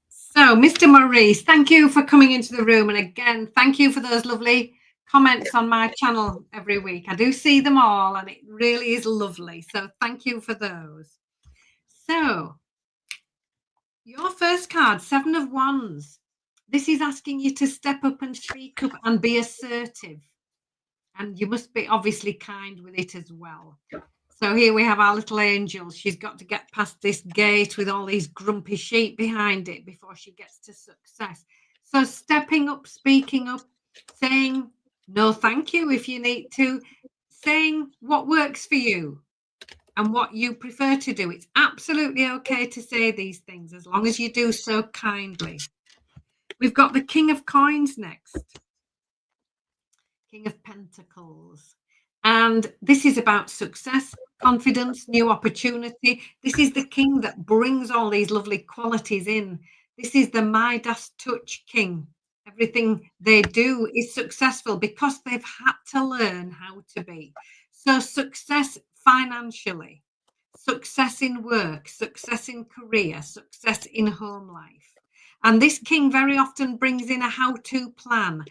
So, Mr. Maurice, thank you for coming into the room. And again, thank you for those lovely comments on my channel every week. I do see them all and it really is lovely. So thank you for those. So, your first card, 7 of Wands. This is asking you to step up and speak up and be assertive. And you must be obviously kind with it as well. So here we have our little angel. She's got to get past this gate with all these grumpy sheep behind it before she gets to success. So stepping up, speaking up, saying no thank you if you need to, saying what works for you and what you prefer to do. It's absolutely okay to say these things as long as you do so kindly. We've got the King of Coins next. King of Pentacles. And this is about success, confidence, new opportunity. This is the king that brings all these lovely qualities in. This is the Midas touch king. Everything they do is successful because they've had to learn how to be. So success financially, success in work, success in career, success in home life. And this king very often brings in a how-to plan.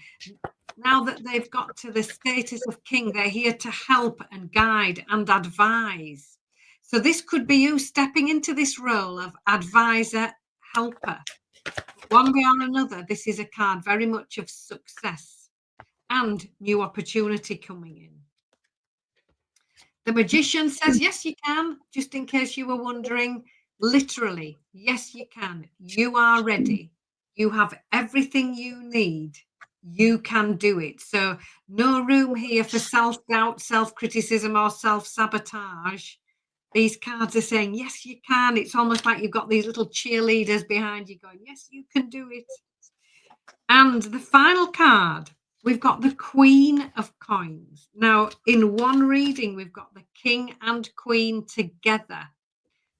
Now that they've got to the status of king, they're here to help and guide and advise. So this could be you stepping into this role of advisor, helper. One way or another, this is a card very much of success and new opportunity coming in. The Magician says, yes, you can. Just in case you were wondering, literally, yes, you can. You are ready. You have everything you need. You can do it. So no room here for self-doubt, self-criticism or self-sabotage. These cards are saying, yes, you can. It's almost like you've got these little cheerleaders behind you going, yes, you can do it. And the final card, we've got the Queen of Coins. Now, in one reading, we've got the King and Queen together.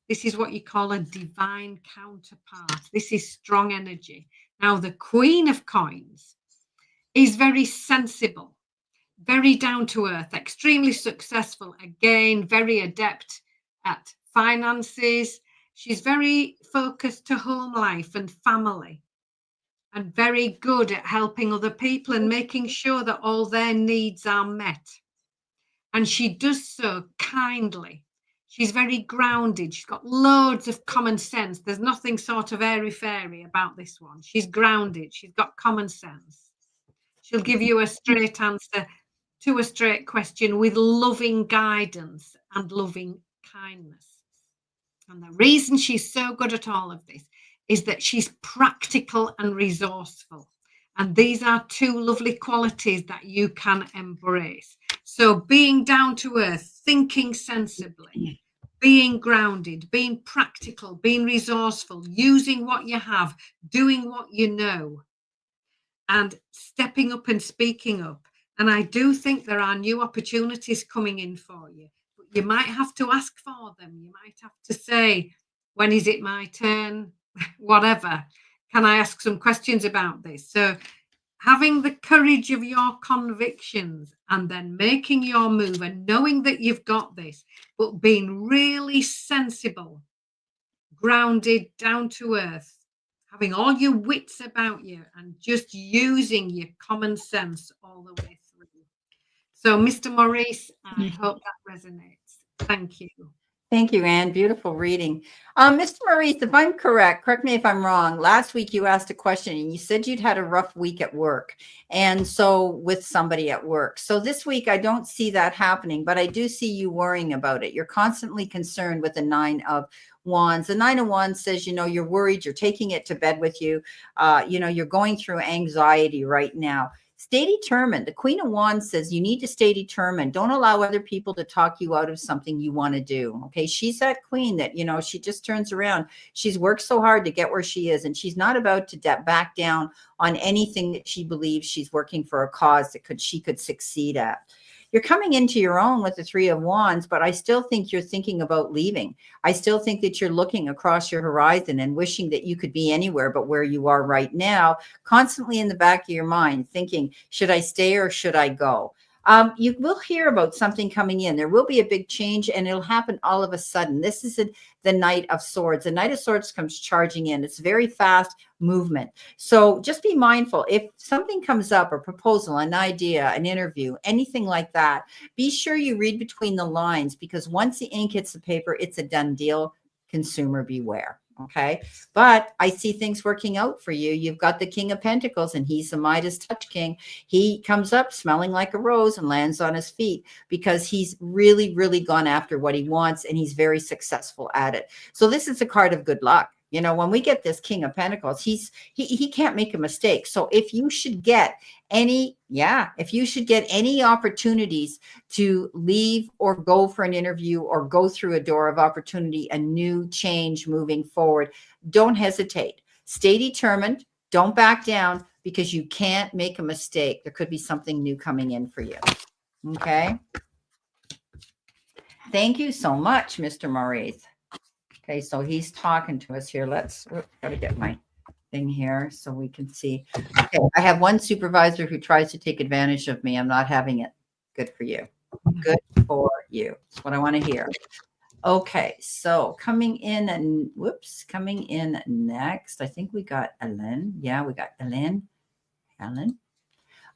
This is what you call a divine counterpart. This is strong energy. Now, the Queen of Coins is very sensible, very down to earth, extremely successful, again, very adept at finances. She's very focused to home life and family. and very good at helping other people and making sure that all their needs are met. And she does so kindly. She's very grounded. She's got loads of common sense. There's nothing sort of airy-fairy about this one. She's grounded. She's got common sense. She'll give you a straight answer to a straight question with loving guidance and loving kindness. And the reason she's so good at all of this is that she's practical and resourceful. And these are two lovely qualities that you can embrace. So being down to earth, thinking sensibly, being grounded, being practical, being resourceful, using what you have, doing what you know, and stepping up and speaking up. And I do think there are new opportunities coming in for you, but you might have to ask for them. You might have to say, when is it my turn? Whatever. Can I ask some questions about this? So having the courage of your convictions and then making your move and knowing that you've got this, but being really sensible, grounded, down to earth, having all your wits about you and just using your common sense all the way through. So, Mr. Maurice, I hope that resonates. Thank you. Thank you, Anne. Beautiful reading. Mr. Maurice, if I'm correct me if I'm wrong. Last week you asked a question and you said you'd had a rough week at work. And so with somebody at work. So this week I don't see that happening, but I do see you worrying about it. You're constantly concerned with the 9 of Wands. The 9 of Wands says, you're worried, you're taking it to bed with you. You're going through anxiety right now. Stay determined. The Queen of Wands says you need to stay determined. Don't allow other people to talk you out of something you want to do. Okay. She's that queen that, she just turns around. She's worked so hard to get where she is, and she's not about to back down on anything that she believes she's working for a cause that she could succeed at. You're coming into your own with the 3 of Wands, but I still think you're thinking about leaving. I still think that you're looking across your horizon and wishing that you could be anywhere but where you are right now, constantly in the back of your mind thinking, should I stay or should I go? You will hear about something coming in. There will be a big change and it'll happen all of a sudden. This is the Knight of Swords. The Knight of Swords comes charging in. It's very fast movement. So just be mindful. If something comes up, a proposal, an idea, an interview, anything like that, be sure you read between the lines, because once the ink hits the paper, it's a done deal. Consumer beware. Okay. But I see things working out for you. You've got the King of Pentacles and he's the Midas touch king. He comes up smelling like a rose and lands on his feet because he's really, really gone after what he wants and he's very successful at it. So this is a card of good luck. When we get this King of Pentacles, he can't make a mistake. So if you should get any opportunities to leave or go for an interview or go through a door of opportunity, a new change moving forward, don't hesitate. Stay determined. Don't back down, because you can't make a mistake. There could be something new coming in for you. Okay. Thank you so much, Mr. Maurice. Okay, so he's talking to us here. Gotta get my thing here so we can see. Okay, I have one supervisor who tries to take advantage of me. I'm not having it. Good for you. Good for you. That's what I want to hear. Okay, so coming in next. I think we got Ellen. Yeah, we got Ellen.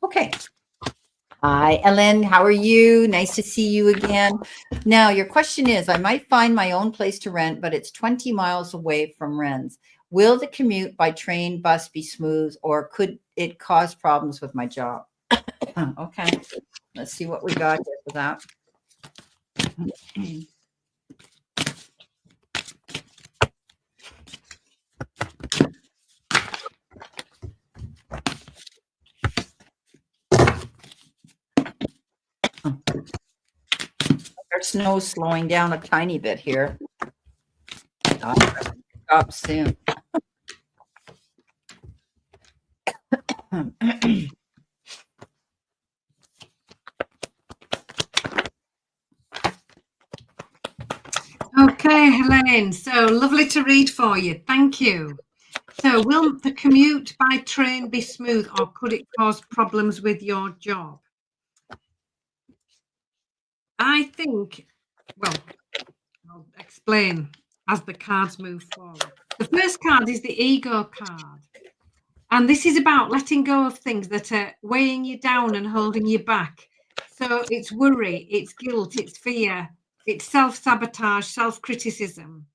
Okay. Hi, Ellen. How are you? Nice to see you again. Now, your question is, I might find my own place to rent, but it's 20 miles away from Rennes. Will the commute by train, bus be smooth, or could it cause problems with my job? Okay, let's see what we got here for that. Our snow's slowing down a tiny bit here. Stop soon. Okay, Helene. So lovely to read for you. Thank you. So will the commute by train be smooth, or could it cause problems with your job? I think, well, I'll explain as the cards move forward. The first card is the ego card. And this is about letting go of things that are weighing you down and holding you back. So it's worry, it's guilt, it's fear, it's self-sabotage, self-criticism.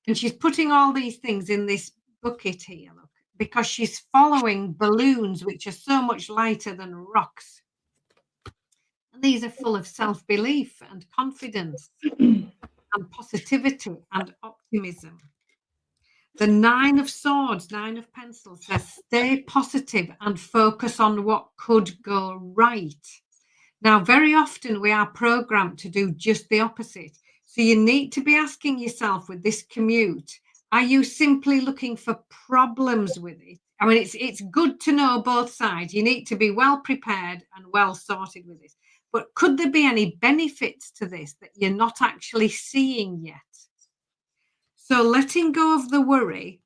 And she's putting all these things in this bucket here, look, because she's following balloons, which are so much lighter than rocks. And these are full of self-belief and confidence and positivity and optimism. The 9 of Swords, 9 of Pencils says, stay positive and focus on what could go right. Now, very often we are programmed to do just the opposite. So you need to be asking yourself with this commute, are you simply looking for problems with it? I mean, it's good to know both sides. You need to be well prepared and well sorted with this. But could there be any benefits to this that you're not actually seeing yet? So letting go of the worry,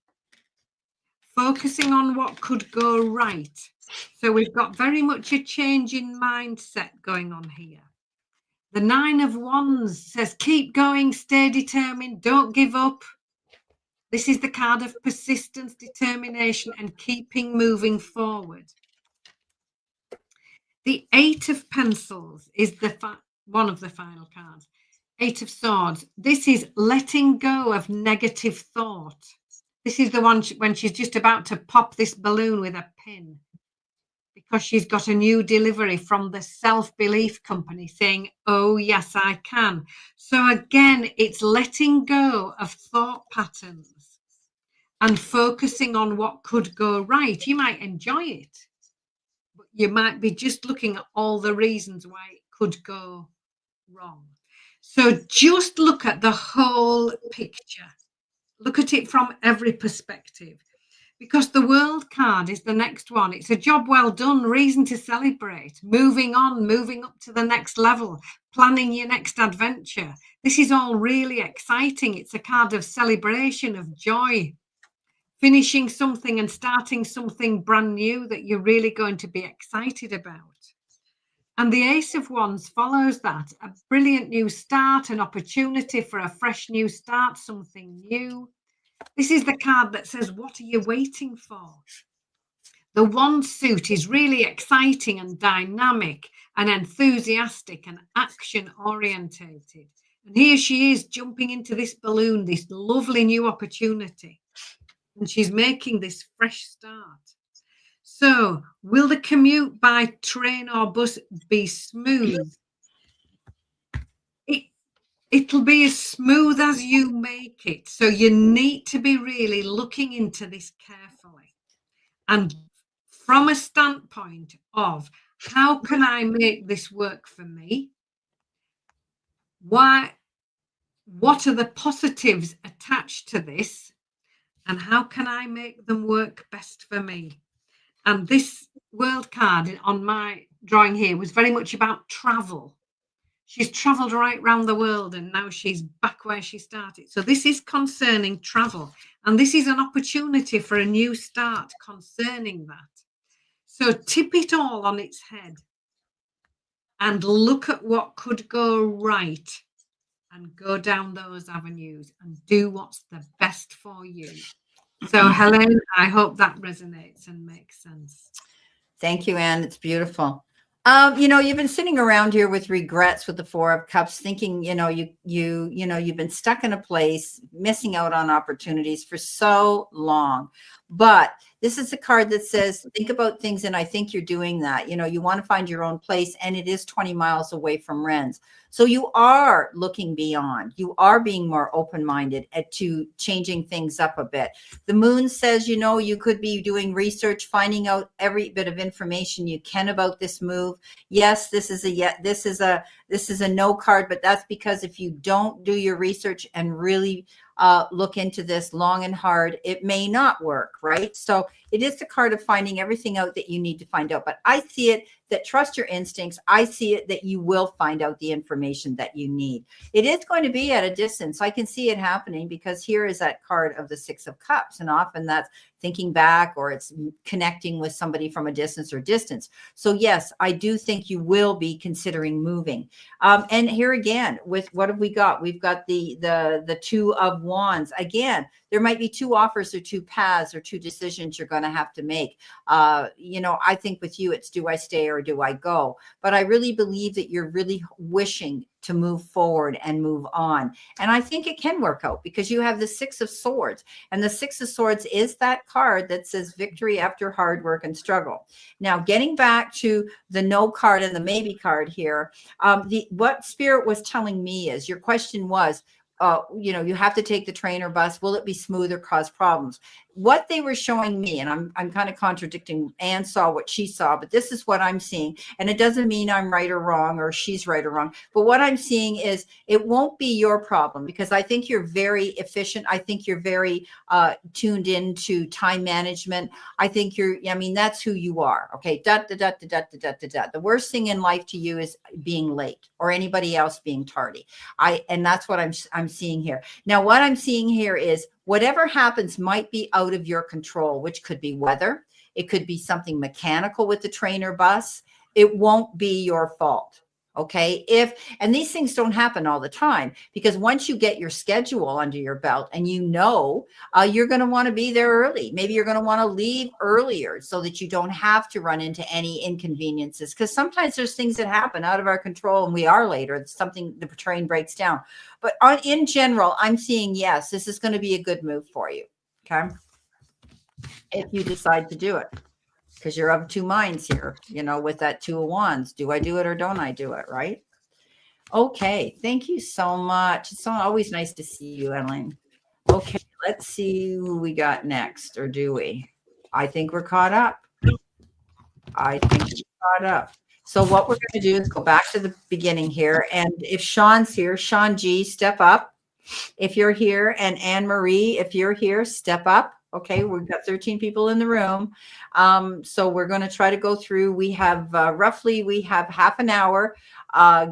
focusing on what could go right. So we've got very much a change in mindset going on here. The 9 of Wands says, keep going, stay determined, don't give up. This is the card of persistence, determination, and keeping moving forward. The 8 of Pencils is one of the final cards. 8 of Swords. This is letting go of negative thought. This is the one when she's just about to pop this balloon with a pin because she's got a new delivery from the self-belief company saying, oh, yes, I can. So again, it's letting go of thought patterns and focusing on what could go right. You might enjoy it, but you might be just looking at all the reasons why it could go wrong. So just look at the whole picture. Look at it from every perspective, because the World card is the next one. It's a job well done, reason to celebrate, moving on, moving up to the next level, planning your next adventure. This is all really exciting. It's a card of celebration, of joy, finishing something and starting something brand new that you're really going to be excited about. And the Ace of Wands follows that, a brilliant new start, an opportunity for a fresh new start, something new. This is the card that says, what are you waiting for? The Wand suit is really exciting and dynamic and enthusiastic and action orientated. And here she is jumping into this balloon, this lovely new opportunity. And she's making this fresh start. So, will the commute by train or bus be smooth? It'll be as smooth as you make it. So you need to be really looking into this carefully. And from a standpoint of, how can I make this work for me? What are the positives attached to this? And how can I make them work best for me? And this World card on my drawing here was very much about travel. She's traveled right around the world and now she's back where she started. So this is concerning travel. And this is an opportunity for a new start concerning that. So tip it all on its head and look at what could go right and go down those avenues and do what's the best for you. So Helen, I hope that resonates and makes sense. Thank you, Anne. It's beautiful. You've been sitting around here with regrets with the 4 of Cups, thinking, you've been stuck in a place, missing out on opportunities for so long. But this is a card that says, think about things. And I think you're doing that. You want to find your own place, and it is 20 miles away from Rennes. So you are looking beyond. You are being more open-minded to changing things up a bit. The moon says, you could be doing research, finding out every bit of information you can about this move. Yes, this is a no card, but that's because if you don't do your research and really look into this long and hard, it may not work, right? So it is the card of finding everything out that you need to find out. But I see it that trust your instincts. I see it that you will find out the information that you need. It is going to be at a distance. I can see it happening because here is that card of the 6 of Cups. And often that's thinking back, or it's connecting with somebody from a distance or distance. So yes, I do think you will be considering moving. And here again, with what have we got? We've got the 2 of Wands. Again, there might be two offers or two paths or two decisions you're going to have to make. You know, I think with you, it's do I stay or do I go? But I really believe that you're really wishing to move forward and move on. And I think it can work out because you have the Six of Swords. And the Six of Swords is that card that says victory after hard work and struggle. Now, getting back to the no card and the maybe card here, what Spirit was telling me is your question was, you know, you have to take the train or bus. Will it be smooth or cause problems? What they were showing me, and I'm kind of contradicting, Anne saw what she saw, but this is what I'm seeing. And it doesn't mean I'm right or wrong or she's right or wrong. But what I'm seeing is it won't be your problem because I think you're very efficient. I think you're very tuned into time management. I think I mean, that's who you are. Okay. The worst thing in life to you is being late or anybody else being tardy. And that's what I'm seeing here. Now, what I'm seeing here is whatever happens might be out of your control, which could be weather. It could be something mechanical with the train or bus. It won't be your fault. Okay. And these things don't happen all the time because once you get your schedule under your belt and you know, you're going to want to be there early. Maybe you're going to want to leave earlier so that you don't have to run into any inconveniences. Because sometimes there's things that happen out of our control and we are late or something, the train breaks down. But in general, I'm seeing, yes, this is going to be a good move for you. Okay. If you decide to do it. Because you're of two minds here, you know, with that Two of Wands. Do I do it or don't I do it? Right. Okay. Thank you so much. It's always nice to see you, Ellen. Okay. Let's see who we got next, or do we? I think we're caught up. I think we're caught up. So what we're going to do is go back to the beginning here. And if Sean's here, Sean G, step up. If you're here, and Anne Marie, if you're here, step up. Okay, we've got 13 people in the room. So we're going to try to go through. We have we have half an hour,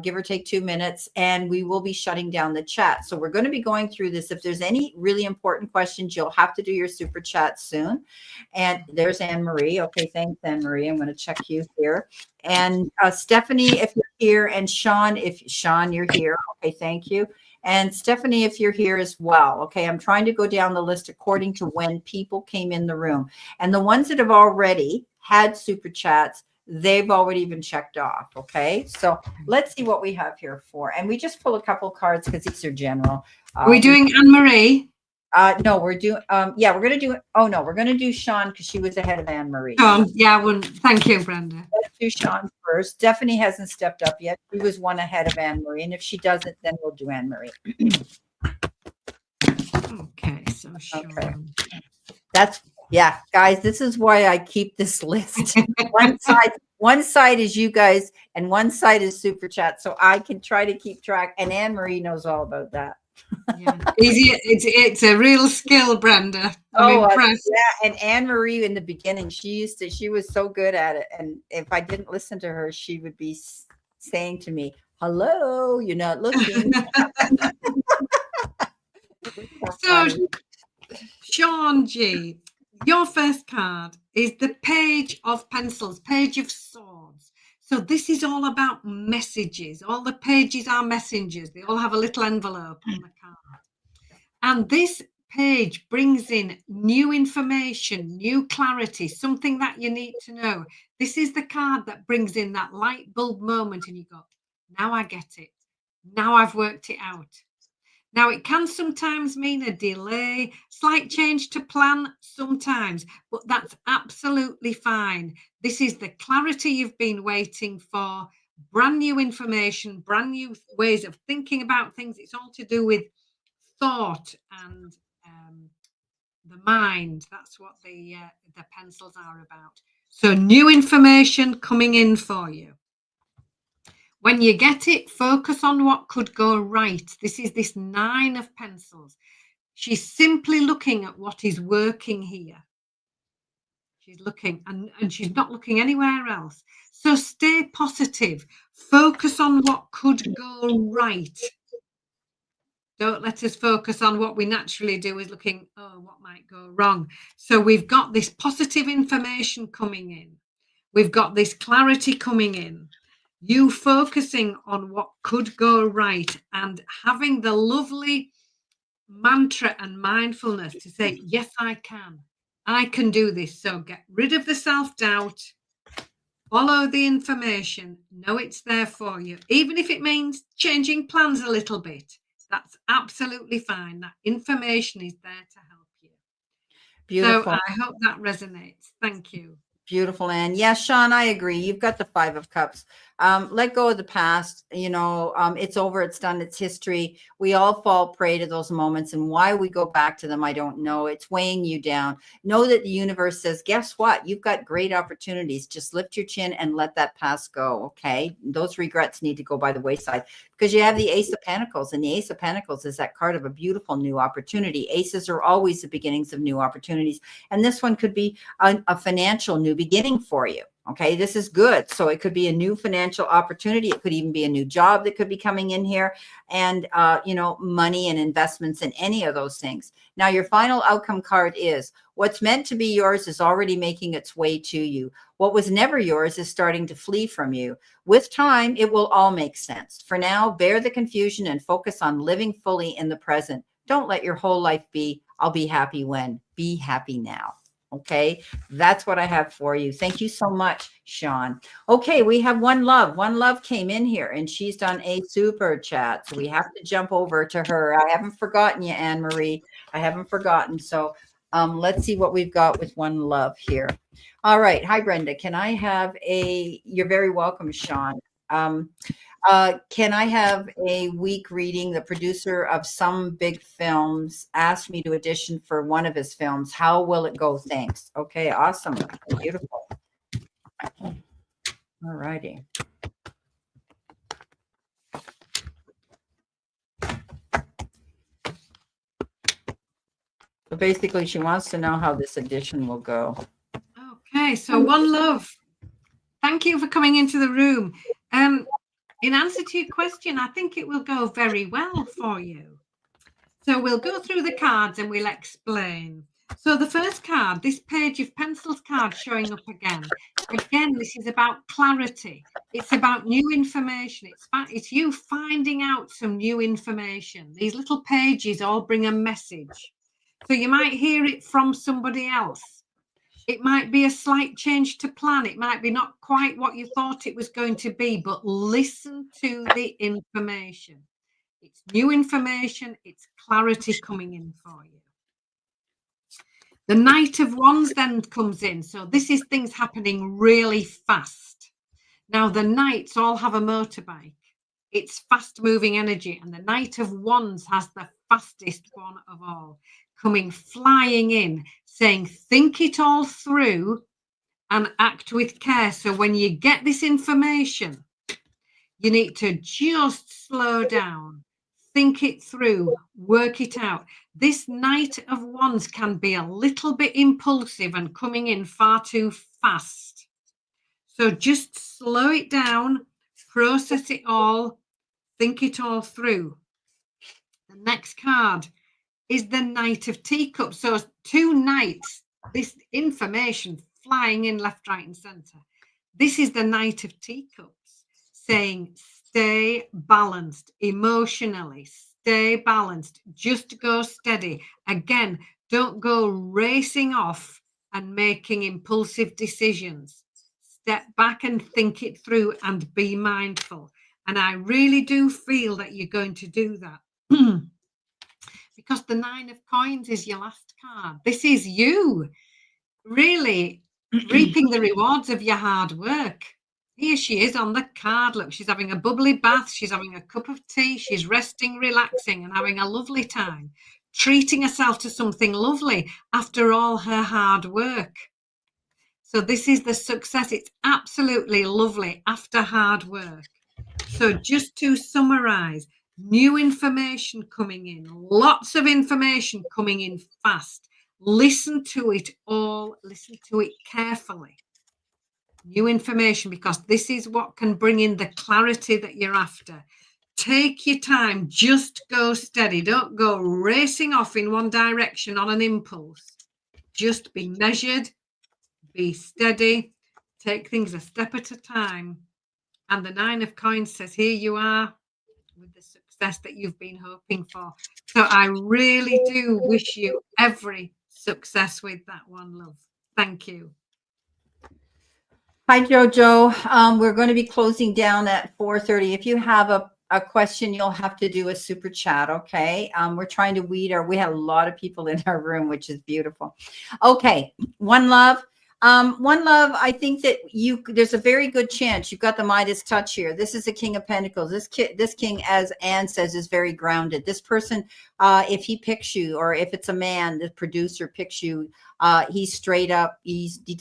give or take 2 minutes, and we will be shutting down the chat. So we're going to be going through this. If there's any really important questions, you'll have to do your super chat soon. And there's Anne Marie. Okay, thanks, Anne Marie. I'm going to check you here. And Stephanie, if you're here, and Sean, you're here. Okay, thank you. And Stephanie, if you're here as well. Okay, I'm trying to go down the list according to when people came in the room. And the ones that have already had super chats, they've already been checked off. Okay, so let's see what we have here for. And we just pull a couple cards because these are general. Are we doing Anne Marie? No, we're doing, yeah, we're going to do, oh no, we're going to do Sean because she was ahead of Anne Marie. Yeah, well, thank you, Brenda. Let's do Sean first. Stephanie hasn't stepped up yet. She was one ahead of Anne Marie. And if she doesn't, then we'll do Anne Marie. Okay, so Sean. Okay. Yeah, guys, this is why I keep this list. One side is you guys and one side is super chat. So I can try to keep track. And Anne Marie knows all about that. Yeah. It's a real skill, Brenda. I'm impressed. Yeah, and Anne Marie in the beginning, she was so good at it. And if I didn't listen to her, she would be saying to me, "Hello, you're not looking." So, Sean G, your first card is the Page of Pencils, Page of Swords. So this is all about messages. All the pages are messengers. They all have a little envelope on the card. And this page brings in new information, new clarity, something that you need to know. This is the card that brings in that light bulb moment and you go, now I get it. Now I've worked it out. Now, it can sometimes mean a delay, slight change to plan sometimes, but that's absolutely fine. This is the clarity you've been waiting for, brand new information, brand new ways of thinking about things. It's all to do with thought and the mind. That's what the pencils are about. So new information coming in for you. When you get it, focus on what could go right. This is this Nine of Pencils. She's simply looking at what is working here. She's looking and she's not looking anywhere else. So stay positive. Focus on what could go right. Don't let us focus on what we naturally do is looking, oh, what might go wrong. So we've got this positive information coming in. We've got this clarity coming in. You focusing on what could go right and having the lovely mantra and mindfulness to say, yes, I can do this. So get rid of the self-doubt, follow the information, know it's there for you. Even if it means changing plans a little bit, that's absolutely fine. That information is there to help you. Beautiful. So I hope that resonates. Thank you. Beautiful, Anne. Yeah, Sean, I agree. You've got the 5 of Cups. Let go of the past. It's over. It's done. It's history. We all fall prey to those moments, and why we go back to them, I don't know. It's weighing you down. Know that the universe says, guess what? You've got great opportunities. Just lift your chin and let that past go, okay? Those regrets need to go by the wayside, because you have the Ace of Pentacles, and the Ace of Pentacles is that card of a beautiful new opportunity. Aces are always the beginnings of new opportunities, and this one could be a financial new beginning for you. Okay, this is good. So it could be a new financial opportunity. It could even be a new job that could be coming in here, and money and investments in any of those things. Now, your final outcome card is what's meant to be yours is already making its way to you. What was never yours is starting to flee from you. With time, it will all make sense. For now, bear the confusion and focus on living fully in the present. Don't let your whole life be, I'll be happy when. Be happy now. Okay, that's what I have for you. Thank you so much, Sean. Okay, we have One Love. One Love came in here, and she's done a super chat. So we have to jump over to her. I haven't forgotten you, Anne Marie. I haven't forgotten. So let's see what we've got with One Love here. All right. Hi, Brenda. Can I have you're very welcome, Sean. Can I have a week reading? The producer of some big films asked me to audition for one of his films. How will it go? Thanks. Okay, awesome. Beautiful. All righty. So basically, she wants to know how this audition will go. Okay, so One Love, thank you for coming into the room. In answer to your question, I think it will go very well for you. So we'll go through the cards and we'll explain. So the first card, this Page of Pencils card showing up again. Again, this is about clarity. It's about new information. It's you finding out some new information. These little pages all bring a message. So you might hear it from somebody else. It might be a slight change to plan. It might be not quite what you thought it was going to be, but listen to the information. It's new information. It's clarity coming in for you. The Knight of Wands then comes in. So this is things happening really fast. Now, the Knights all have a motorbike. It's fast-moving energy. And the Knight of Wands has the fastest one of all, coming flying in, saying, think it all through and act with care. So when you get this information, you need to just slow down, think it through, work it out. This Knight of Wands can be a little bit impulsive and coming in far too fast. So just slow it down, process it all, think it all through. The next card is the Knight of Teacups. So 2 knights, this information flying in left, right, and center. This is the Knight of Teacups saying, stay balanced emotionally, stay balanced, just go steady. Again, don't go racing off and making impulsive decisions. Step back and think it through and be mindful. And I really do feel that you're going to do that. Because the 9 of Coins is your last card. This is you really reaping the rewards of your hard work. Here she is on the card. Look, she's having a bubbly bath. She's having a cup of tea. She's resting, relaxing, and having a lovely time, treating herself to something lovely after all her hard work. So this is the success. It's absolutely lovely after hard work. So just to summarize, new information coming in, lots of information coming in fast. Listen to it all, listen to it carefully. New information, because this is what can bring in the clarity that you're after. Take your time, just go steady. Don't go racing off in one direction on an impulse. Just be measured, be steady, take things a step at a time. And the 9 of Coins says, here you are with the success success that you've been hoping for. So I really do wish you every success with that one, love. Thank you. Hi, Jojo. We're going to be closing down at 4:30. If you have a question, you'll have to do a super chat, okay? We're trying to we have a lot of people in our room, which is beautiful. Okay, one love. One love, I think that there's a very good chance you've got the Midas touch here. This is the King of Pentacles. This king, as Anne says, is very grounded. This person, if he picks you, or if it's a man, the producer picks you, he's straight up. He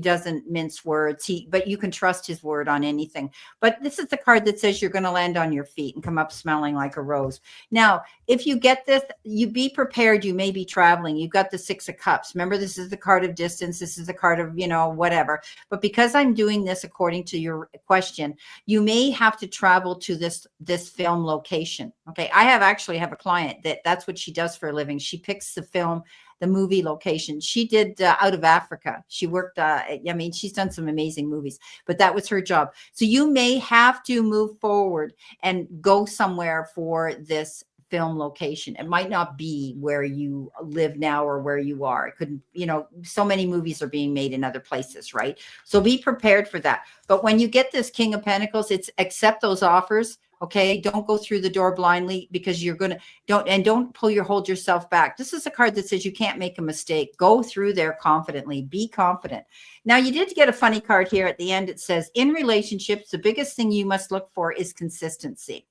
doesn't mince words. But you can trust his word on anything. But this is the card that says you're going to land on your feet and come up smelling like a rose. Now, if you get this, you be prepared. You may be traveling. You've got the 6 of Cups. Remember, this is the card of distance. This is the card of, whatever. But because I'm doing this according to your question, you may have to travel to this film location. Okay. I actually have a client that's what she does for a living. She picks the movie location. She did Out of Africa. She worked, she's done some amazing movies, but that was her job. So you may have to move forward and go somewhere for this film location. It might not be where you live now or where you are. It couldn't, so many movies are being made in other places, right? So be prepared for that. But when you get this King of Pentacles, it's accept those offers. Okay. Don't go through the door blindly, because don't hold yourself back. This is a card that says you can't make a mistake. Go through there confidently, be confident. Now, you did get a funny card here at the end. It says, in relationships, the biggest thing you must look for is consistency.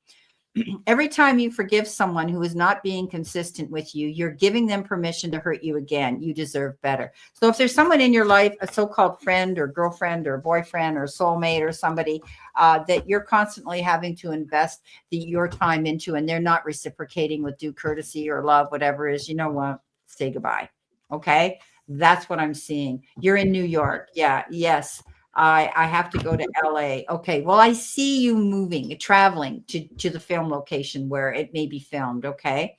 Every time you forgive someone who is not being consistent with you, you're giving them permission to hurt you again. You deserve better. So if there's someone in your life, a so-called friend or girlfriend or boyfriend or soulmate or somebody that you're constantly having to invest your time into, and they're not reciprocating with due courtesy or love, whatever it is, you know what? Say goodbye. Okay. That's what I'm seeing. You're in New York. Yeah. Yes. I have to go to LA. Okay. Well, I see you traveling to the film location where it may be filmed. Okay.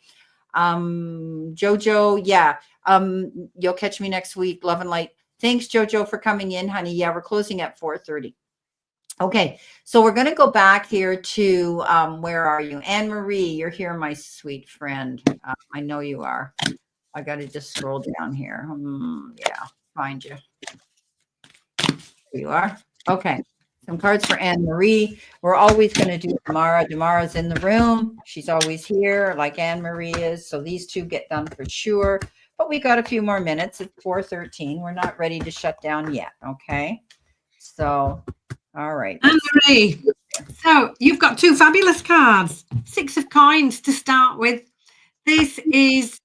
Jojo. Yeah. You'll catch me next week. Love and light. Thanks, Jojo, for coming in, honey. Yeah. We're closing at 4:30. Okay. So we're going to go back here to, where are you? Anne Marie, you're here, my sweet friend. I know you are. I got to just scroll down here. Yeah. Find you. Here you are. Okay. Some cards for Anne Marie. We're always going to do Damara. Damara's in the room. She's always here, like Anne Marie is. So these two get done for sure. But we got a few more minutes. It's 4:13. We're not ready to shut down yet. Okay. So, all right. Anne Marie. So you've got 2 fabulous cards. 6 of coins to start with. This is,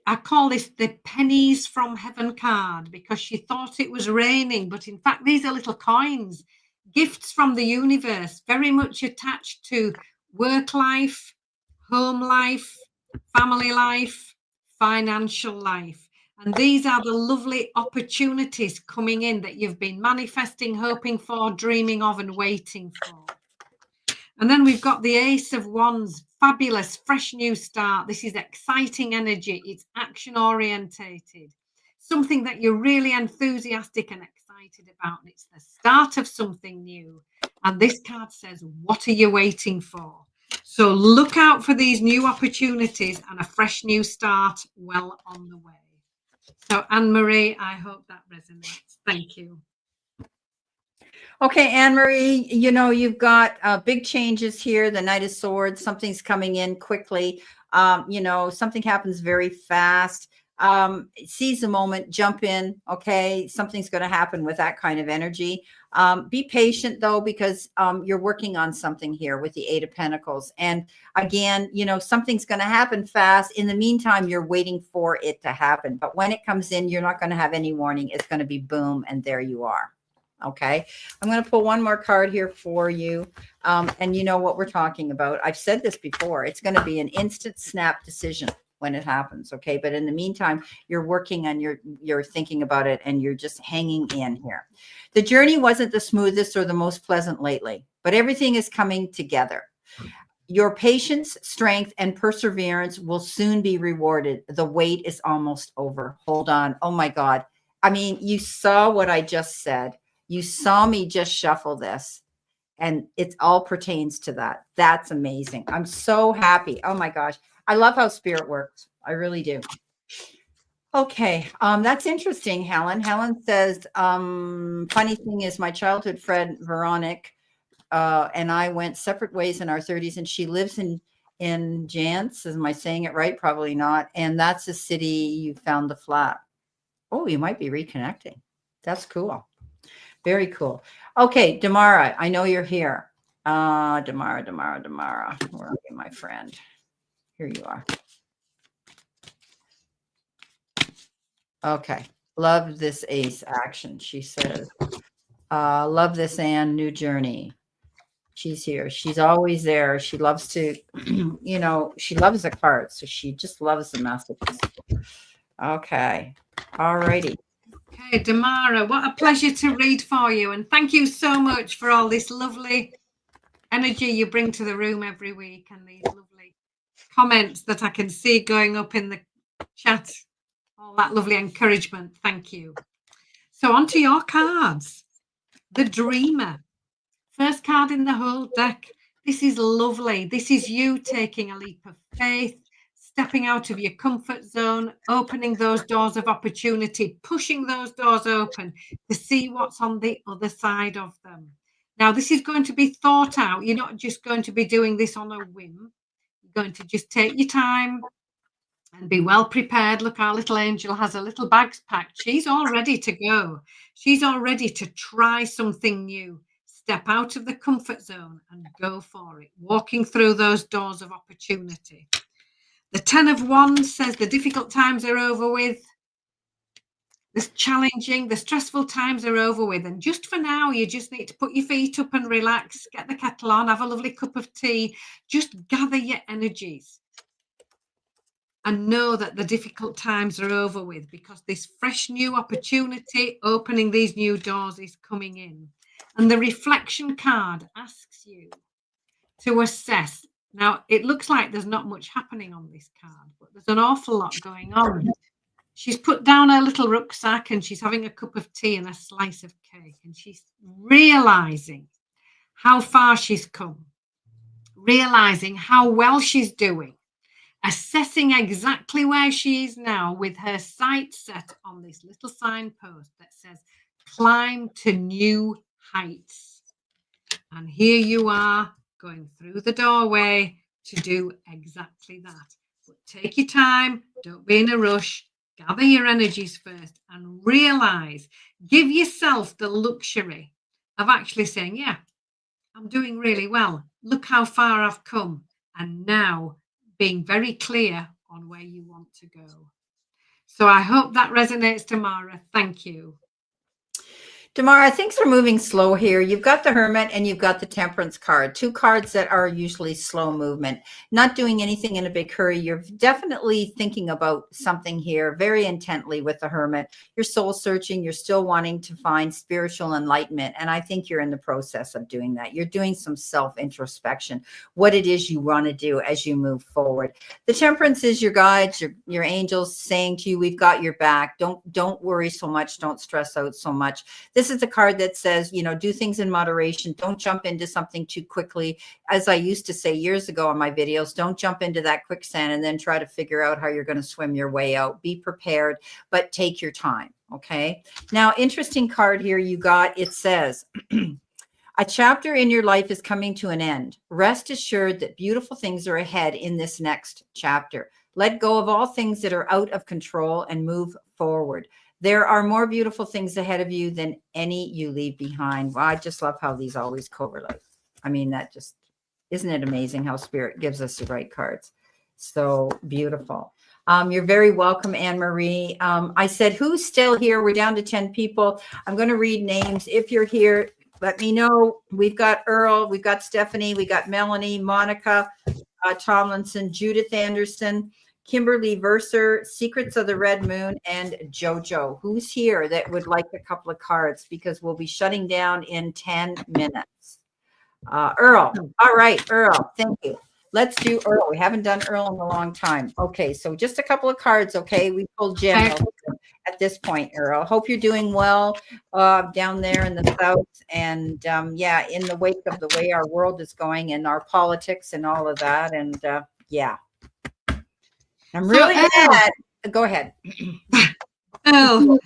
I call this the pennies from heaven card, because she thought it was raining, but in fact, these are little coins, gifts from the universe, very much attached to work life, home life, family life, financial life. And these are the lovely opportunities coming in that you've been manifesting, hoping for, dreaming of, and waiting for. And then we've got the Ace of Wands, fabulous, fresh new start. This is exciting energy. It's action orientated, something that you're really enthusiastic and excited about. And it's the start of something new. And this card says, what are you waiting for? So look out for these new opportunities and a fresh new start well on the way. So Anne Marie, I hope that resonates. Thank you. Okay, Anne Marie, you've got big changes here. The Knight of Swords, something's coming in quickly. Something happens very fast. Seize the moment, jump in. Okay, something's going to happen with that kind of energy. Be patient though, because you're working on something here with the 8 of Pentacles. And again, something's going to happen fast. In the meantime, you're waiting for it to happen. But when it comes in, you're not going to have any warning. It's going to be boom, and there you are. Okay, I'm going to pull one more card here for you. And you know what we're talking about. I've said this before. It's going to be an instant snap decision when it happens. Okay, but in the meantime, you're working on you're thinking about it, and you're just hanging in here. The journey wasn't the smoothest or the most pleasant lately, but everything is coming together. Your patience, strength, and perseverance will soon be rewarded. The wait is almost over. Hold on. Oh my God. I mean, you saw what I just said. You saw me just shuffle this. And it all pertains to that. That's amazing. I'm so happy. Oh my gosh. I love how spirit works. I really do. Okay. That's interesting, Helen. Helen says, funny thing is my childhood friend, Veronica, and I went separate ways in our 30s, and she lives in Jance. Am I saying it right? Probably not. And that's the city you found the flat. Oh, you might be reconnecting. That's cool. Very cool. Okay, Damara, I know you're here. Damara. Where are you, my friend? Here you are. Okay. Love this ace action, she says. Love this Anne, new journey. She's here. She's always there. She loves to, you know, she loves the cards. So she just loves the messages. Okay. All righty. Okay, Damara, what a pleasure to read for you. And thank you so much for all this lovely energy you bring to the room every week and these lovely comments that I can see going up in the chat. All that lovely encouragement. Thank you. So on to your cards. The Dreamer. First card in the whole deck. This is lovely. This is you taking a leap of faith, stepping out of your comfort zone, opening those doors of opportunity, pushing those doors open to see what's on the other side of them. Now, this is going to be thought out. You're not just going to be doing this on a whim. You're going to just take your time and be well prepared. Look, our little angel has a little bags packed. She's all ready to go. She's all ready to try something new. Step out of the comfort zone and go for it, walking through those doors of opportunity. The 10 of Wands says the difficult times are over with. The challenging, the stressful times are over with. And just for now, you just need to put your feet up and relax, get the kettle on, have a lovely cup of tea, just gather your energies and know that the difficult times are over with, because this fresh new opportunity, opening these new doors, is coming in. And the reflection card asks you to assess. Now, it looks like there's not much happening on this card, but there's an awful lot going on. She's put down her little rucksack and she's having a cup of tea and a slice of cake. And she's realizing how far she's come, realizing how well she's doing, assessing exactly where she is now with her sight set on this little signpost that says, climb to new heights. And here you are going through the doorway to do exactly that. But take your time, don't be in a rush, gather your energies first and realize, give yourself the luxury of actually saying, yeah, I'm doing really well. Look how far I've come. And now being very clear on where you want to go. So I hope that resonates, Tamara. Thank you. Damara, things are moving slow here. You've got the Hermit and you've got the Temperance card, two cards that are usually slow movement, not doing anything in a big hurry. You're definitely thinking about something here very intently with the Hermit. You're soul searching. You're still wanting to find spiritual enlightenment. And I think you're in the process of doing that. You're doing some self-introspection, what it is you want to do as you move forward. The Temperance is your guides, your angels saying to you, we've got your back. Don't worry so much. Don't stress out so much. This is a card that says, you know, do things in moderation. Don't jump into something too quickly. As I used to say years ago in my videos, don't jump into that quicksand and then try to figure out how you're going to swim your way out. Be prepared, but take your time. Okay. Now, interesting card here you got. It says, a chapter in your life is coming to an end. Rest assured that beautiful things are ahead in this next chapter. Let go of all things that are out of control and move forward. There are more beautiful things ahead of you than any you leave behind. Well, I just love how these always correlate. I mean, that just, isn't it amazing how Spirit gives us the right cards? So beautiful. You're very welcome, Anne-Marie. I said, who's still here? We're down to 10 people. I'm going to read names. If you're here, let me know. We've got Earl, we've got Stephanie, we got Melanie, Monica, Tomlinson, Judith Anderson, Kimberly Verser, Secrets of the Red Moon, and Jojo. Who's here that would like a couple of cards? Because we'll be shutting down in 10 minutes. Earl. All right, Earl. Thank you. Let's do Earl. We haven't done Earl in a long time. Okay, so just a couple of cards, okay? We pulled Jen at this point, Earl. Hope you're doing well down there in the South. And yeah, in the wake of the way our world is going and our politics and all of that. And yeah, I'm really glad. Go ahead. Oh,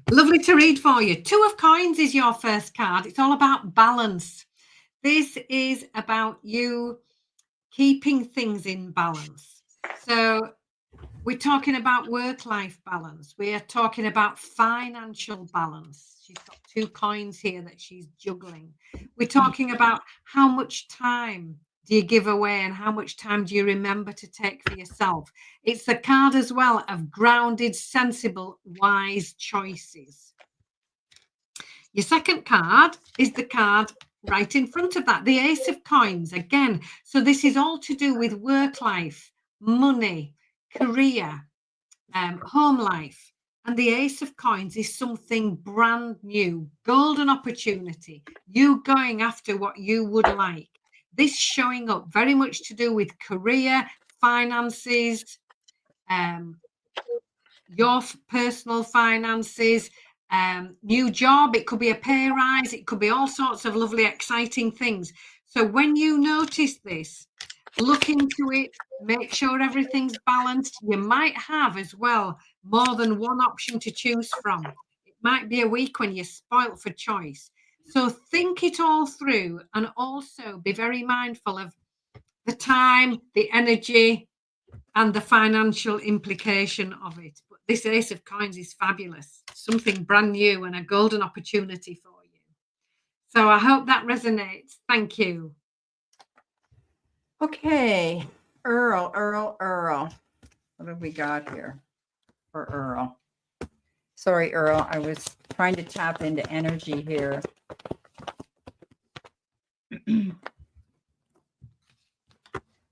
lovely to read for you. 2 of Coins is your first card. It's all about balance. This is about you keeping things in balance. So we're talking about work-life balance. We are talking about financial balance. She's got 2 coins here that she's juggling. We're talking about how much time do you give away and how much time do you remember to take for yourself? It's the card as well of grounded, sensible, wise choices. Your second card is the card right in front of that, the Ace of Coins again. So this is all to do with work life, money, career, home life. And the Ace of Coins is something brand new, golden opportunity, you going after what you would like. This showing up very much to do with career, finances, your personal finances, new job. It could be a pay rise. It could be all sorts of lovely, exciting things. So when you notice this, look into it, make sure everything's balanced. You might have as well more than one option to choose from. It might be a week when you're spoilt for choice. So think it all through and also be very mindful of the time, the energy, and the financial implication of it. But this Ace of Coins is fabulous, something brand new and a golden opportunity for you. So I hope that resonates. Thank you. Okay, Earl. What have we got here for Earl? Sorry, Earl. I was trying to tap into energy here.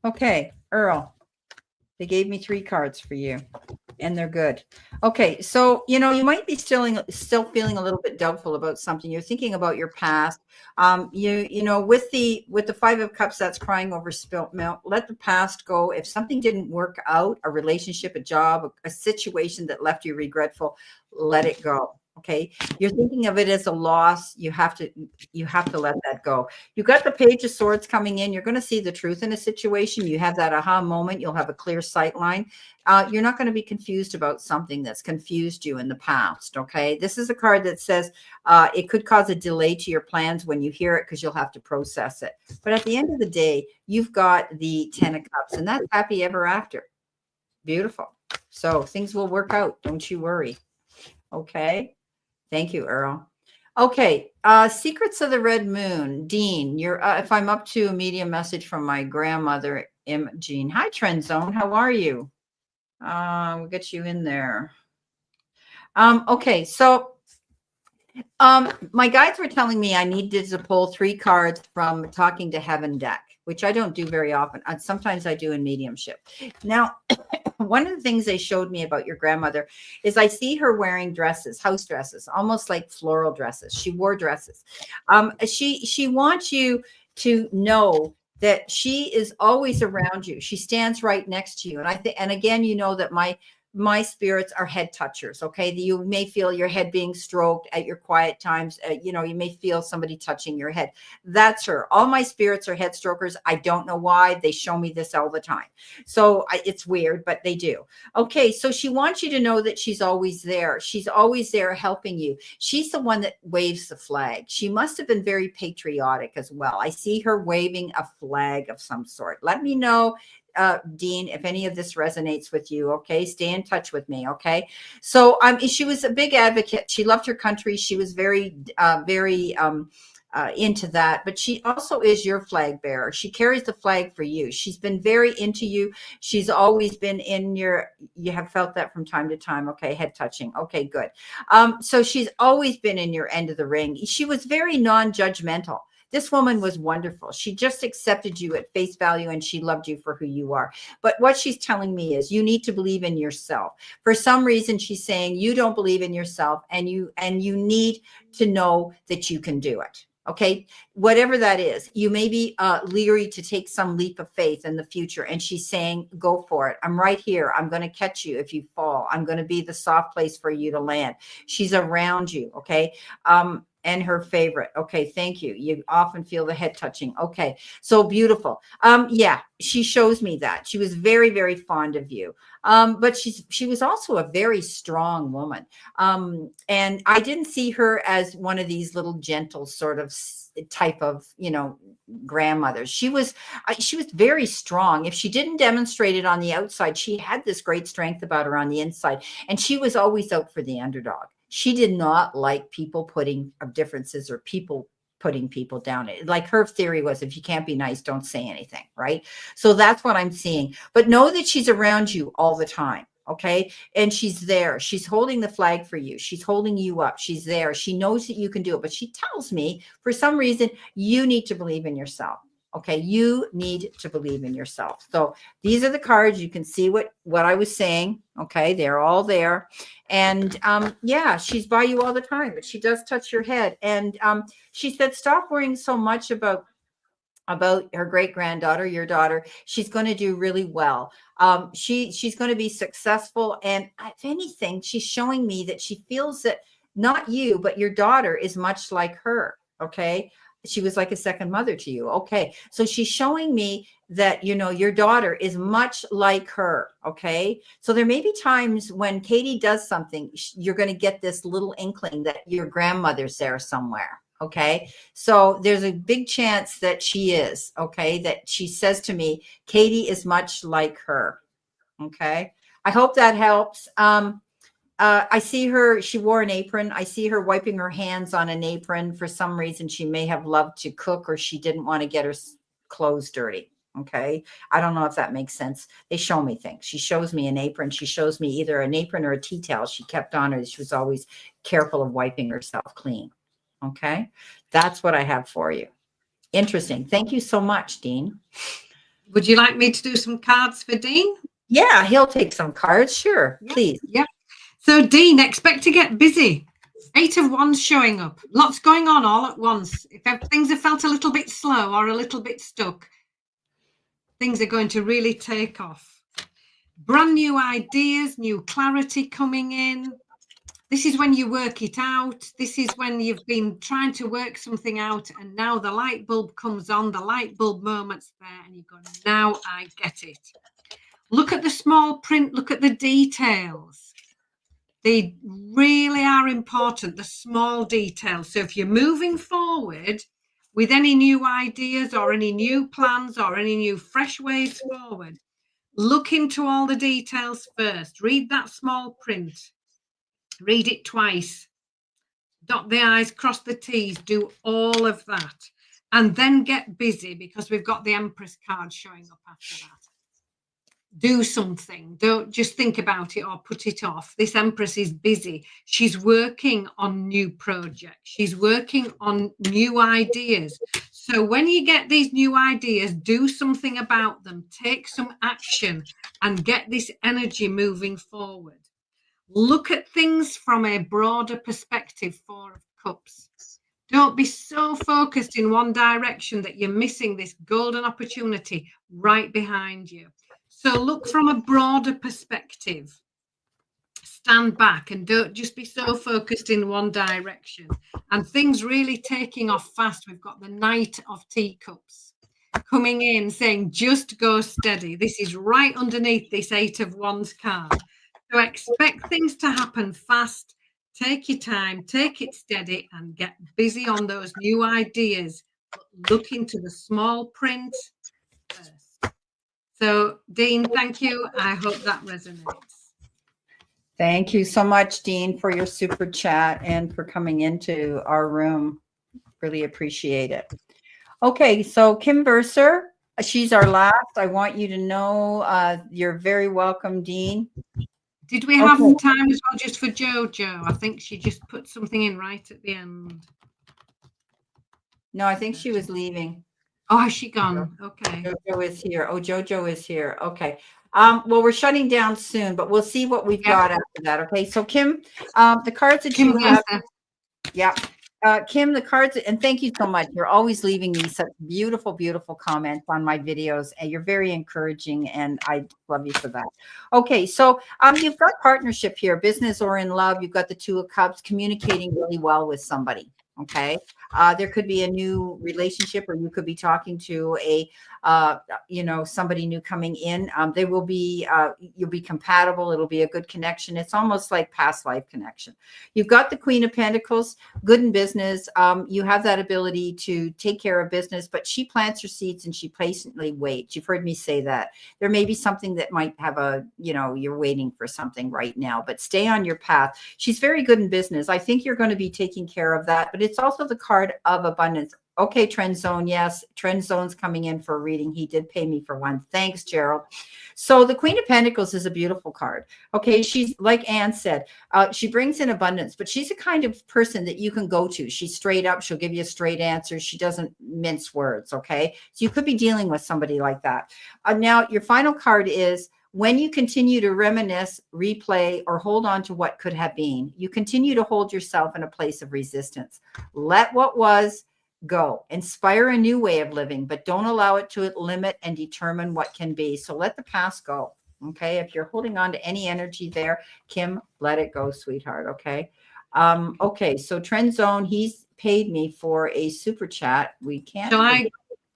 Okay, Earl. They gave me 3 cards for you, and they're good. Okay, so you might be still feeling a little bit doubtful about something. You're thinking about your past. With the 5 of Cups, that's crying over spilt milk. Let the past go. If something didn't work out, a relationship, a job, a situation that left you regretful, let it go. Okay, you're thinking of it as a loss. You have to let that go. You got the Page of Swords coming in. You're going to see the truth in a situation. You have that aha moment. You'll have a clear sight line. You're not going to be confused about something that's confused you in the past. Okay, this is a card that says it could cause a delay to your plans when you hear it because you'll have to process it. But at the end of the day, you've got the 10 of Cups, and that's happy ever after. Beautiful. So things will work out. Don't you worry. Okay. Thank you, Earl. Okay, Secrets of the Red Moon. Dean, you're if I'm up to a medium message from my grandmother, Jean. Hi, Trend Zone. How are you? We'll get you in there. Okay, so my guides were telling me I needed to pull 3 cards from Talking to Heaven deck, which I don't do very often. Sometimes I do in mediumship. Now, one of the things they showed me about your grandmother is I see her wearing dresses, house dresses, almost like floral dresses. She wore dresses. She wants you to know that she is always around you. She stands right next to you. And again, that my spirits are head touchers. Okay. You may feel your head being stroked at your quiet times. You may feel somebody touching your head. That's her. All my spirits are head strokers. I don't know why. They show me this all the time. So it's weird, but they do. Okay. So she wants you to know that she's always there. She's always there helping you. She's the one that waves the flag. She must have been very patriotic as well. I see her waving a flag of some sort. Let me know, Dean, if any of this resonates with you. Okay, stay in touch with me. Okay, so she was a big advocate. She loved her country. She was very into that, but she also is your flag bearer. She carries the flag for you. She's been very into you. She's always been in you have felt that from time to time. Okay, head touching. Okay, good. So she's always been in your end of the ring. She was very non-judgmental. This woman was wonderful. She just accepted you at face value and she loved you for who you are. But what she's telling me is you need to believe in yourself. For some reason, she's saying you don't believe in yourself and you need to know that you can do it. Okay, whatever that is, you may be leery to take some leap of faith in the future. And she's saying, go for it. I'm right here. I'm going to catch you if you fall. I'm going to be the soft place for you to land. She's around you. Okay. And her favorite. Okay. Thank you. You often feel the head touching. Okay. So beautiful. Yeah, she shows me that. She was very, very fond of you. But she was also a very strong woman. And I didn't see her as one of these little gentle sort of type of, grandmothers. She was very strong. If she didn't demonstrate it on the outside, she had this great strength about her on the inside. And she was always out for the underdog. She did not like people putting differences or people putting people down. Like her theory was, if you can't be nice, don't say anything. Right. So that's what I'm seeing. But know that she's around you all the time. Okay. And she's there. She's holding the flag for you. She's holding you up. She's there. She knows that you can do it. But she tells me, for some reason, you need to believe in yourself. Okay. You need to believe in yourself. So these are the cards. You can see what I was saying. Okay. They're all there. And yeah, she's by you all the time, but she does touch your head. And she said, stop worrying so much about her great granddaughter, your daughter. She's going to do really well. She's going to be successful. And if anything, she's showing me that she feels that not you, but your daughter is much like her. Okay. She was like a second mother to you. Okay. So she's showing me that, your daughter is much like her. Okay. So there may be times when Katie does something, you're going to get this little inkling that your grandmother's there somewhere. Okay. So there's a big chance that she is. Okay. That she says to me, Katie is much like her. Okay. I hope that helps. I see her, she wore an apron. I see her wiping her hands on an apron. For some reason, she may have loved to cook, or she didn't want to get her clothes dirty. Okay. I don't know if that makes sense. They show me things. She shows me an apron. She shows me either an apron or a tea towel she kept on her. She was always careful of wiping herself clean. Okay. That's what I have for you. Interesting. Thank you so much, Dean. Would you like me to do some cards for Dean? Yeah, he'll take some cards. Sure. Yep. Please. Yep. So Dean, expect to get busy. 8 of Wands showing up. Lots going on all at once. If things have felt a little bit slow or a little bit stuck, things are going to really take off. Brand new ideas, new clarity coming in. This is when you work it out. This is when you've been trying to work something out, and now the light bulb comes on, the light bulb moment's there, and you go, now I get it. Look at the small print, look at the details. They really are important, the small details. So if you're moving forward with any new ideas or any new plans or any new fresh ways forward, look into all the details first. Read that small print. Read it twice. Dot the I's, cross the T's, do all of that. And then get busy, because we've got the Empress card showing up after that. Do something. Don't just think about it or put it off. This Empress is busy. She's working on new projects. She's working on new ideas. So when you get these new ideas, do something about them. Take some action and get this energy moving forward. Look at things from a broader perspective. 4 of Cups. Don't be so focused in one direction that you're missing this golden opportunity right behind you. So look from a broader perspective. Stand back and don't just be so focused in one direction. And things really taking off fast. We've got the Knight of Teacups coming in saying, just go steady. This is right underneath this 8 of Wands card. So expect things to happen fast. Take your time, take it steady, and get busy on those new ideas. But look into the small print first. So, Dean, thank you. I hope that resonates. Thank you so much, Dean, for your super chat and for coming into our room. Really appreciate it. Okay, so Kim Verser, she's our last. I want you to know you're very welcome, Dean. Did we have time as well just for Jojo? I think she just put something in right at the end. No, I think she was leaving. Oh, has she gone? Okay. Jojo is here. Oh, Jojo is here. Okay. Well, we're shutting down soon, but we'll see what we've got after that. Okay. So Kim, the cards that you have. Yeah. Kim, the cards, and thank you so much. You're always leaving me such beautiful, beautiful comments on my videos, and you're very encouraging, and I love you for that. Okay, so you've got partnership here, business or in love. You've got the Two of Cups, communicating really well with somebody. Okay, there could be a new relationship, or you could be talking to a, somebody new coming in. They will be, you'll be compatible. It'll be a good connection. It's almost like past life connection. You've got the Queen of Pentacles, good in business. You have that ability to take care of business, but she plants her seeds and she patiently waits. You've heard me say that. There may be something that might have you're waiting for something right now, but stay on your path. She's very good in business. I think you're going to be taking care of that, but it's also the card of abundance. Okay, Trend Zone. Yes, Trend Zone's coming in for a reading. He did pay me for one. Thanks, Gerald. So the Queen of Pentacles is a beautiful card. Okay, she's like Anne said, she brings in abundance, but she's the kind of person that you can go to. She's straight up. She'll give you a straight answer. She doesn't mince words. Okay, so you could be dealing with somebody like that. Now, your final card is when you continue to reminisce, replay, or hold on to what could have been, you continue to hold yourself in a place of resistance. Let what was go. Inspire a new way of living, but don't allow it to limit and determine what can be. So let the past go. Okay. If you're holding on to any energy there, Kim, let it go, sweetheart. Okay. Okay. So Trend Zone, he's paid me for a super chat. We can't. Shall I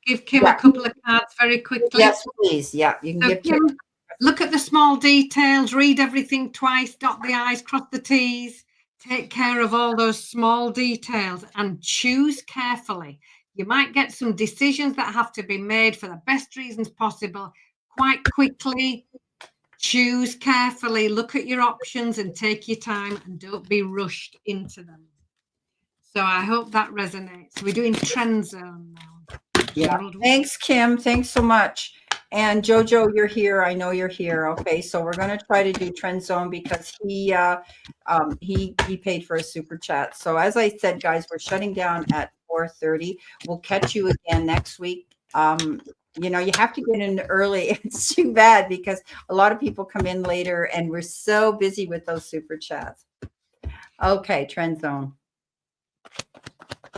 give Kim a couple of cards very quickly? Yes, please. Yeah. You can give Kim. Look at the small details, read everything twice, dot the I's, cross the T's. Take care of all those small details and choose carefully. You might get some decisions that have to be made for the best reasons possible quite quickly. Choose carefully, look at your options and take your time and don't be rushed into them. So I hope that resonates. We're doing Trend Zone now. Yeah. Thanks, Kim. Thanks so much. And Jojo, you're here. I know you're here. Okay, so we're going to try to do Trend Zone because he paid for a super chat. So as I said, guys, we're shutting down at 4:30. We'll catch you again next week. You have to get in early. It's too bad because a lot of people come in later, and we're so busy with those super chats. Okay, Trend Zone.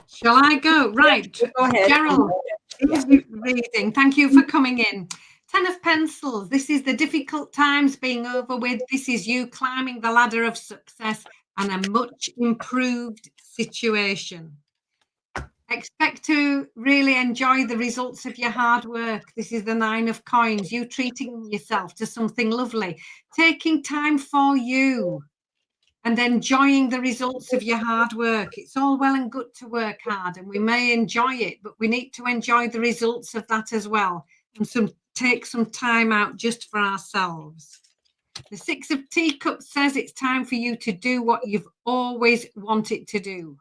Shall I go? Right. Go ahead. Gerald. Reading. Thank you for coming in. 10 of Pencils. This is the difficult times being over with. This is you climbing the ladder of success and a much improved situation. Expect to really enjoy the results of your hard work. This is the 9 of Coins. You treating yourself to something lovely. Taking time for you and enjoying the results of your hard work. It's all well and good to work hard, and we may enjoy it, but we need to enjoy the results of that as well, and take some time out just for ourselves. The 6 of Teacups says it's time for you to do what you've always wanted to do.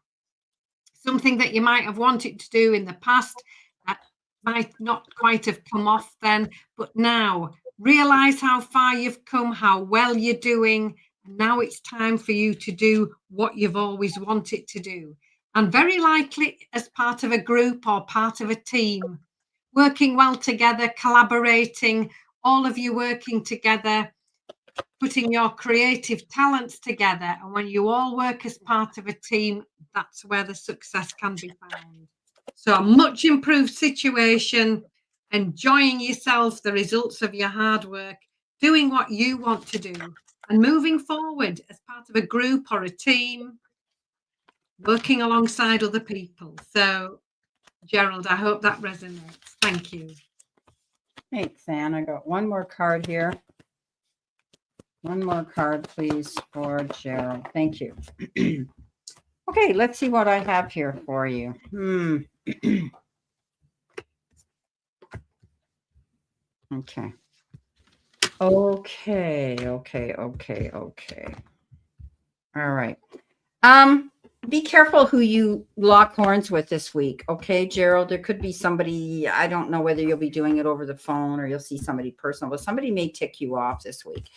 Something that you might have wanted to do in the past that might not quite have come off then, but now realize how far you've come, how well you're doing. Now it's time for you to do what you've always wanted to do. And very likely as part of a group or part of a team, working well together, collaborating, all of you working together, putting your creative talents together. And when you all work as part of a team, that's where the success can be found. So a much improved situation, enjoying yourself, the results of your hard work, doing what you want to do. And moving forward as part of a group or a team, working alongside other people. So, Gerald, I hope that resonates. Thank you. Thanks, Anne. I got one more card here. One more card, please, for Gerald. Thank you. Okay, let's see what I have here for you. Okay. Okay. All right. Be careful who you lock horns with this week. Okay, Gerald, there could be somebody, I don't know whether you'll be doing it over the phone or you'll see somebody personal, but somebody may tick you off this week.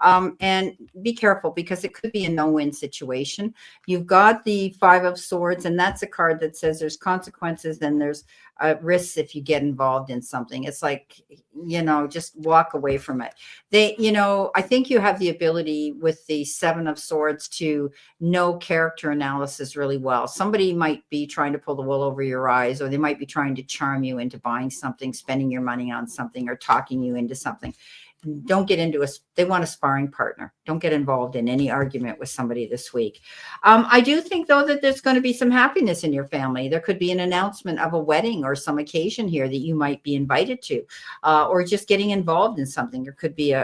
And be careful because it could be a no-win situation. You've got the Five of Swords, and that's a card that says there's consequences and there's risks if you get involved in something. It's like, just walk away from it. I think you have the ability with the Seven of Swords to know character analysis really well. Somebody might be trying to pull the wool over your eyes, or they might be trying to charm you into buying something, spending your money on something, or talking you into something. Don't get into they want a sparring partner. Don't get involved in any argument with somebody this week. I do think, though, that there's going to be some happiness in your family. There could be an announcement of a wedding or some occasion here that you might be invited to, or just getting involved in something. There could be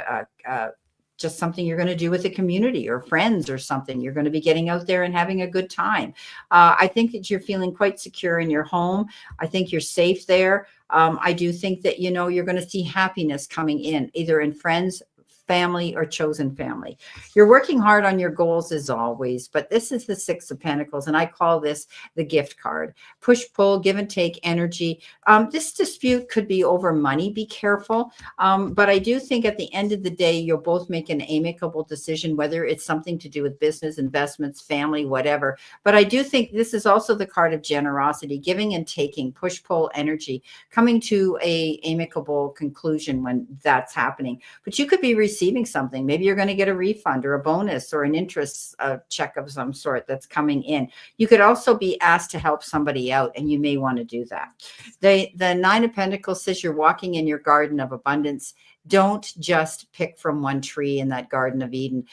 just something you're going to do with the community or friends or something. You're going to be getting out there and having a good time. I think that you're feeling quite secure in your home. I think you're safe there. I do think that, you're going to see happiness coming in, either in friends, family, or chosen family. You're working hard on your goals as always, but this is the Six of Pentacles, and I call this the gift card. Push, pull, give and take energy. This dispute could be over money. Be careful. But I do think at the end of the day, you'll both make an amicable decision, whether it's something to do with business, investments, family, whatever. But I do think this is also the card of generosity, giving and taking, push, pull energy, coming to a amicable conclusion when that's happening. But you could be receiving something. Maybe you're going to get a refund or a bonus or an interest check of some sort that's coming in. You could also be asked to help somebody out, and you may want to do that. The Nine of Pentacles says you're walking in your garden of abundance. Don't just pick from one tree in that Garden of Eden.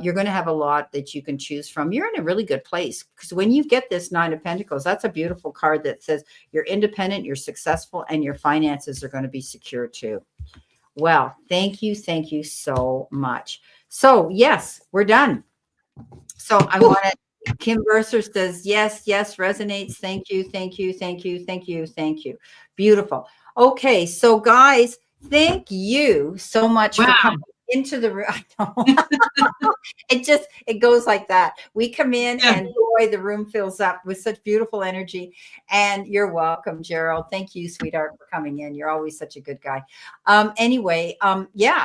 You're going to have a lot that you can choose from. You're in a really good place, because when you get this Nine of Pentacles, that's a beautiful card that says you're independent, you're successful, and your finances are going to be secure too. Well, thank you so much. So yes, we're done. So I want to, Kim Mercer says, yes, resonates. Thank you. Beautiful. Okay. So guys, thank you so much for coming into the room. I know. it goes like that. We come in and boy, the room fills up with such beautiful energy. And you're welcome, Gerald. Thank you, sweetheart, for coming in. You're always such a good guy.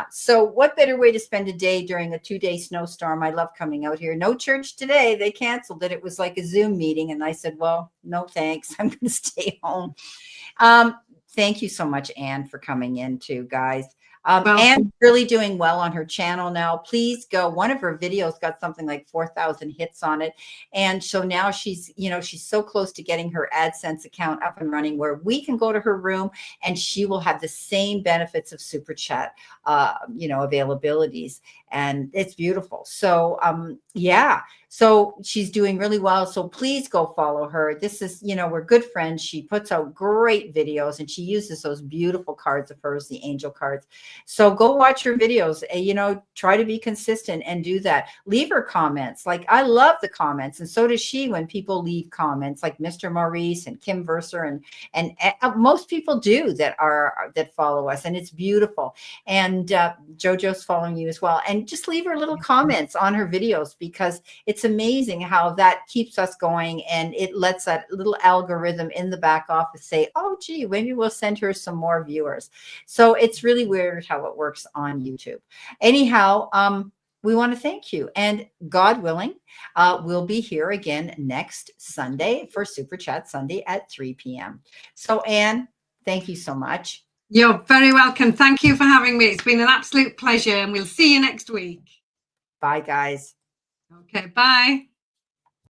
So what better way to spend a day during a 2-day snowstorm? I love coming out here. No church today. They canceled it. It was like a Zoom meeting. And I said, well, no, thanks. I'm going to stay home. Thank you so much, Anne, for coming in too, guys. Anne's really doing well on her channel now. Please go. One of her videos got something like 4,000 hits on it. And so now she's so close to getting her AdSense account up and running, where we can go to her room and she will have the same benefits of Super Chat, availabilities. And it's beautiful. So, so she's doing really well. So please go follow her. This is, we're good friends. She puts out great videos and she uses those beautiful cards of hers, the angel cards. So go watch her videos, try to be consistent and do that. Leave her comments. Like, I love the comments. And so does she when people leave comments, like Mr. Maurice and Kim Verser and most people do that follow us. And it's beautiful. And JoJo's following you as well. And just leave her little comments on her videos, because it's amazing how that keeps us going. And it lets that little algorithm in the back office say, oh, gee, maybe we'll send her some more viewers. So it's really weird how it works on YouTube. Anyhow, we want to thank you. And God willing, we'll be here again next Sunday for Super Chat Sunday at 3 p.m. So, Anne, thank you so much. You're very welcome. Thank you for having me. It's been an absolute pleasure, and we'll see you next week. Bye, guys. Okay, bye.